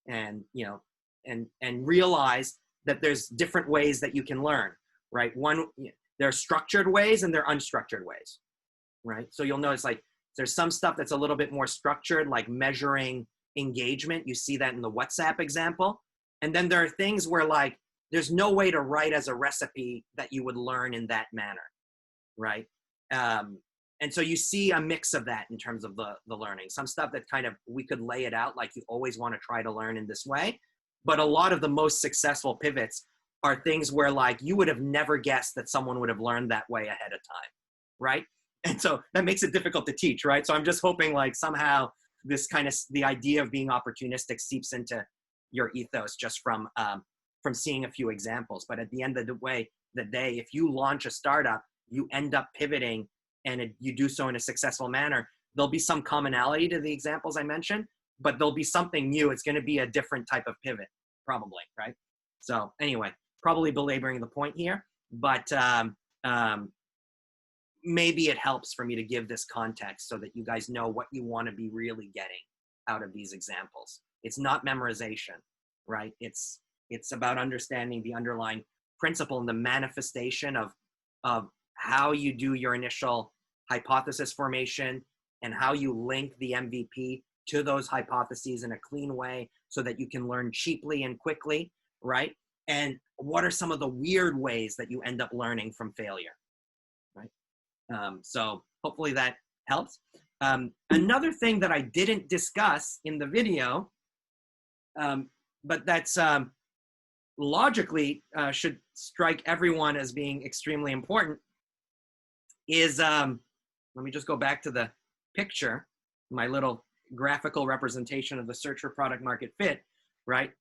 B: and, you know, and realize that there's different ways that you can learn, right? There are structured ways and there are unstructured ways, right? So you'll notice like there's some stuff that's a little bit more structured, like measuring engagement. You see that in the WhatsApp example. And then there are things where like, there's no way to write as a recipe that you would learn in that manner, right? And so you see a mix of that in terms of the learning. Some stuff that kind of, we could lay it out like you always want to try to learn in this way. But a lot of the most successful pivots are things where like you would have never guessed that someone would have learned that way ahead of time, right? And so that makes it difficult to teach, right? So I'm just hoping like somehow this kind of, the idea of being opportunistic seeps into your ethos just from seeing a few examples. But at the end of the day, if you launch a startup, you end up pivoting and you do so in a successful manner, there'll be some commonality to the examples I mentioned, but there'll be something new. It's going to be a different type of pivot, probably, right? So anyway, probably belaboring the point here, but maybe it helps for me to give this context so that you guys know what you want to be really getting out of these examples. It's not memorization, right? It's about understanding the underlying principle and the manifestation of how you do your initial hypothesis formation and how you link the MVP to those hypotheses in a clean way so that you can learn cheaply and quickly, right? And what are some of the weird ways that you end up learning from failure, right? So hopefully that helps. Another thing that I didn't discuss in the video, but that's logically should strike everyone as being extremely important is, let me just go back to the picture, my little graphical representation of the search for product market fit, right?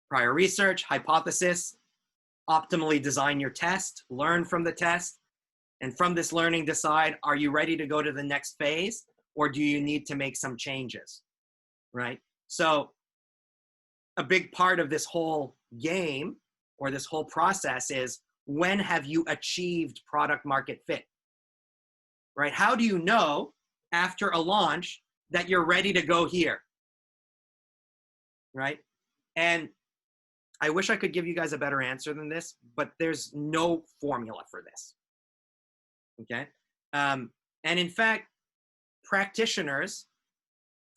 B: Prior research, hypothesis, optimally design your test, learn from the test, And from this learning, decide, are you ready to go to the next phase, or do you need to make some changes, right? So a big part of this whole game or this whole process is, when have you achieved product market fit, right? How do you know after a launch that you're ready to go here, right? And I wish I could give you guys a better answer than this, but there's no formula for this, okay? And in fact, practitioners,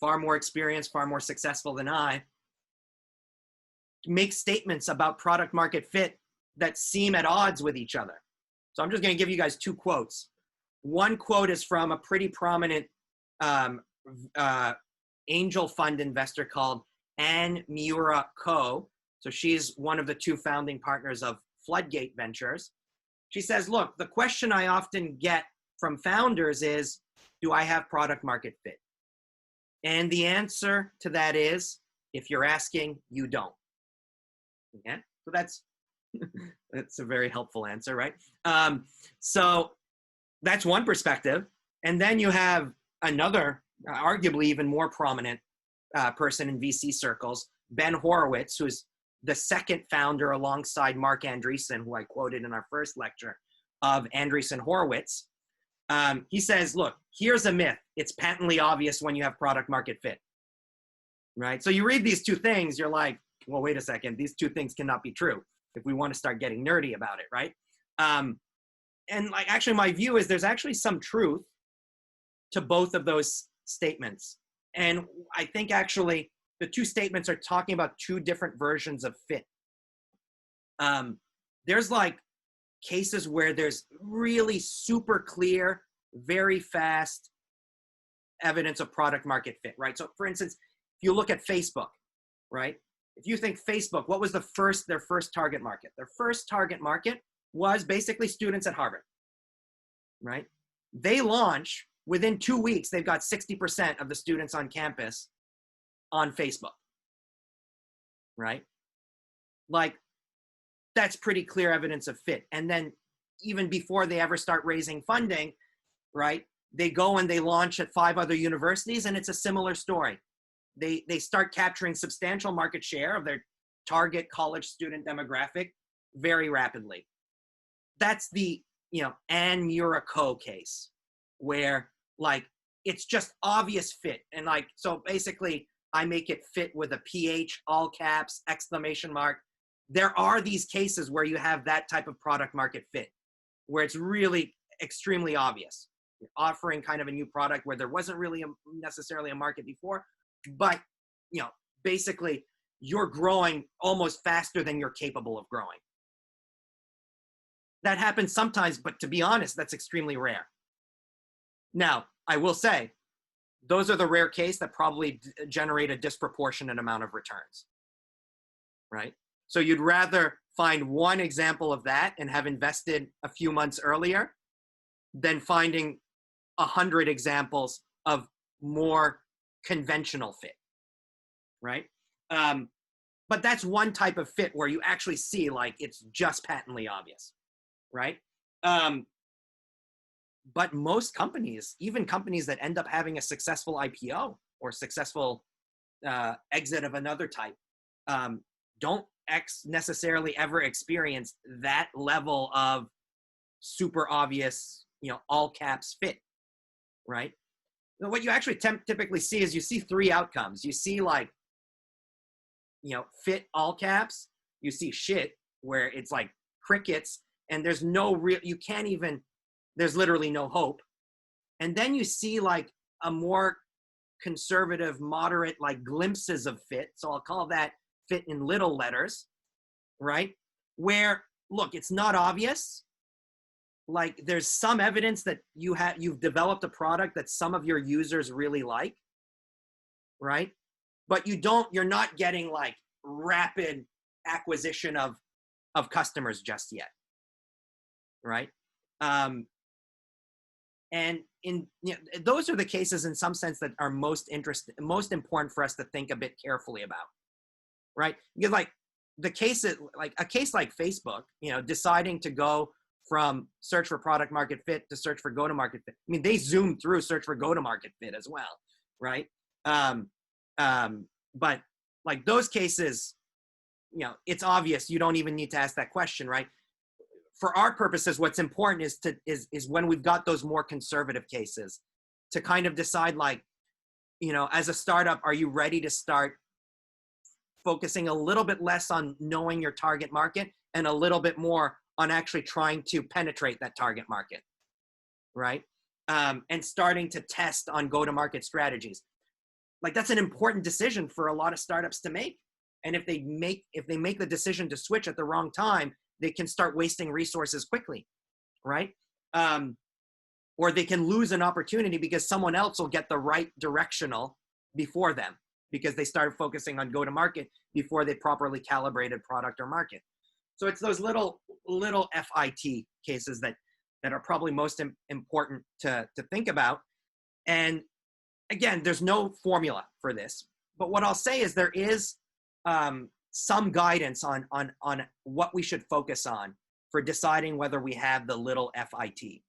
B: far more experienced, far more successful than I, make statements about product market fit that seem at odds with each other. So I'm just going to give you guys two quotes. One quote is from a pretty prominent angel fund investor called Ann Miura Ko. So she's one of the two founding partners of Floodgate Ventures. She says, look, the question I often get from founders is, do I have product market fit? And the answer to that is, if you're asking, you don't. Okay, so that's a very helpful answer, right? So that's one perspective. And then you have another, arguably even more prominent person in VC circles, Ben Horowitz, who's the second founder alongside Mark Andreessen, who I quoted in our first lecture, of Andreessen Horowitz. He says, look, here's a myth. It's patently obvious when you have product market fit, right? So you read these two things, you're like, well, wait a second, these two things cannot be true if we want to start getting nerdy about it, right? And like, actually, my view is there's actually some truth to both of those statements. And I think actually the two statements are talking about two different versions of fit. There's like cases where there's really super clear, very fast evidence of product market fit, right? So for instance, if you look at Facebook, right? If you think Facebook, what was their first target market? Their first target market was basically students at Harvard, right? They launch, within 2 weeks, they've got 60% of the students on campus on Facebook, right? Like, that's pretty clear evidence of fit. And then even before they ever start raising funding, right, they go and they launch at 5 other universities, and it's a similar story. They start capturing substantial market share of their target college student demographic very rapidly. That's the, Ann Miura Ko case, where like, it's just obvious fit. And like, so basically I make it fit with a PH, all caps, exclamation mark. There are these cases where you have that type of product market fit, where it's really extremely obvious. You're offering kind of a new product where there wasn't really necessarily a market before, but basically you're growing almost faster than you're capable of growing. That happens sometimes, but to be honest, that's extremely rare. Now, I will say, those are the rare case that probably generate a disproportionate amount of returns, right? So you'd rather find one example of that and have invested a few months earlier than finding 100 examples of more conventional fit, right? But that's one type of fit where you actually see like it's just patently obvious, right? But most companies, even companies that end up having a successful IPO or successful exit of another type, don't necessarily ever experience that level of super obvious, all caps fit, right? So what you actually typically see is you see 3 outcomes. You see like, fit all caps. You see shit, where it's like crickets and there's no real, there's literally no hope. And then you see like a more conservative, moderate, like glimpses of fit. So I'll call that fit in little letters, right? Where, look, it's not obvious. Like there's some evidence that you've developed a product that some of your users really like, right? But you're not getting like rapid acquisition of customers just yet, right? And those are the cases in some sense that are most important for us to think a bit carefully about, right? Because like a case like Facebook, deciding to go from search for product market fit to search for go-to-market fit. I mean, they zoom through search for go-to-market fit as well, right? But like those cases, it's obvious. You don't even need to ask that question, right? For our purposes, what's important is when we've got those more conservative cases to kind of decide, like, as a startup, are you ready to start focusing a little bit less on knowing your target market and a little bit more on actually trying to penetrate that target market, right? And starting to test on go-to-market strategies. Like, that's an important decision for a lot of startups to make. And if they make the decision to switch at the wrong time, they can start wasting resources quickly, right? Or they can lose an opportunity because someone else will get the right directional before them because they started focusing on go-to-market before they properly calibrated product or market. So it's those little FIT cases that are probably most important to think about. And again, there's no formula for this, but what I'll say is there is some guidance on what we should focus on for deciding whether we have the little FIT,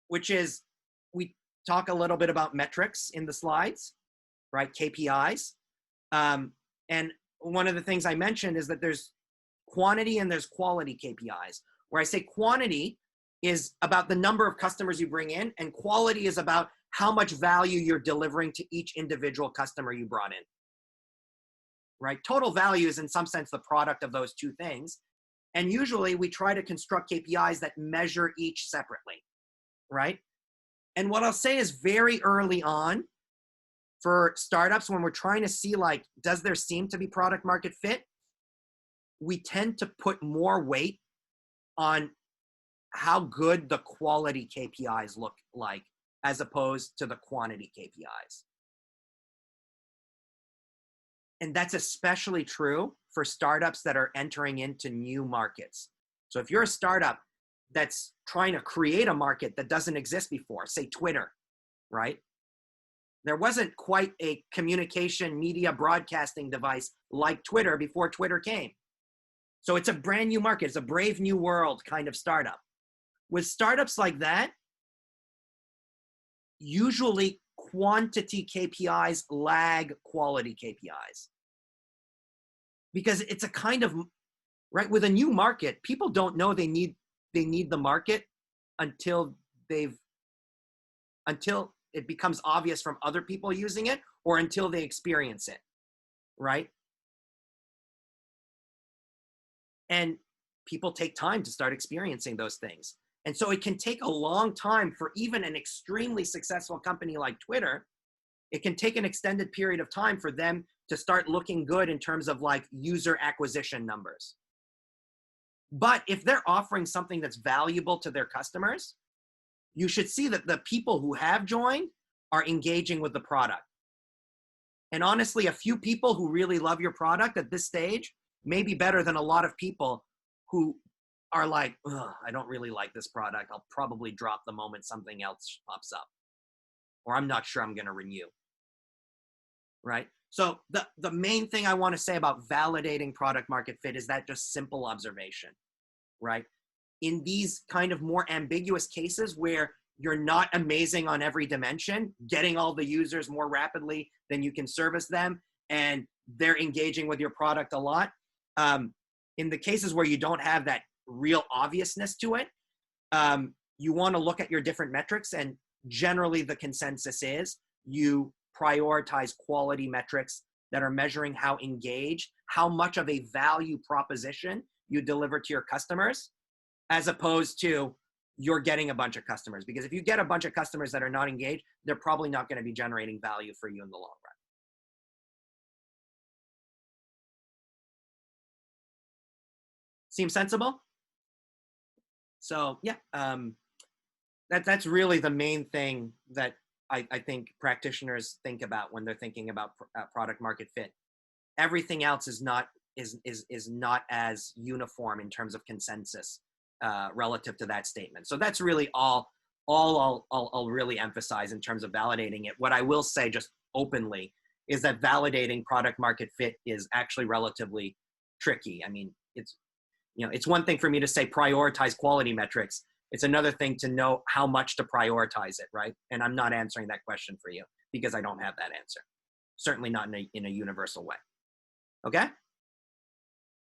B: which is, we talk a little bit about metrics in the slides, right? KPIs. And one of the things I mentioned is that there's quantity and there's quality KPIs, where I say quantity is about the number of customers you bring in, and quality is about how much value you're delivering to each individual customer you brought in, right? Total value is in some sense the product of those two things. And usually we try to construct KPIs that measure each separately, right? And what I'll say is, very early on for startups, when we're trying to see, like, does there seem to be product market fit, we tend to put more weight on how good the quality KPIs look like as opposed to the quantity KPIs. And that's especially true for startups that are entering into new markets. So if you're a startup that's trying to create a market that doesn't exist before, say Twitter, right? There wasn't quite a communication media broadcasting device like Twitter before Twitter came. So it's a brand new market. It's a brave new world kind of startup. With startups like that, usually quantity KPIs lag quality KPIs. Because it's a kind of, right, with a new market, people don't know they need the market until it becomes obvious from other people using it, or until they experience it, right? And people take time to start experiencing those things. And so it can take a long time for even an extremely successful company like Twitter. It can take an extended period of time for them to start looking good in terms of, like, user acquisition numbers. But if they're offering something that's valuable to their customers, you should see that the people who have joined are engaging with the product. And honestly, a few people who really love your product at this stage may be better than a lot of people who are like, I don't really like this product. I'll probably drop the moment something else pops up, or I'm not sure I'm going to renew, right? So the main thing I want to say about validating product market fit is that just simple observation, right? In these kind of more ambiguous cases where you're not amazing on every dimension, getting all the users more rapidly than you can service them, and they're engaging with your product a lot. In the cases where you don't have that real obviousness to it, you want to look at your different metrics, and generally the consensus is you prioritize quality metrics that are measuring how engaged, how much of a value proposition you deliver to your customers, as opposed to you're getting a bunch of customers. Because if you get a bunch of customers that are not engaged, they're probably not going to be generating value for you in the long run. Seem sensible? So yeah, that's really the main thing that I think practitioners think about when they're thinking about product market fit. Everything else is not as uniform in terms of consensus relative to that statement. So that's really all I'll really emphasize in terms of validating it. What I will say just openly is that validating product market fit is actually relatively tricky. I mean, You know, it's one thing for me to say prioritize quality metrics. It's another thing to know how much to prioritize it, right? And I'm not answering that question for you because I don't have that answer. Certainly not in a universal way. Okay?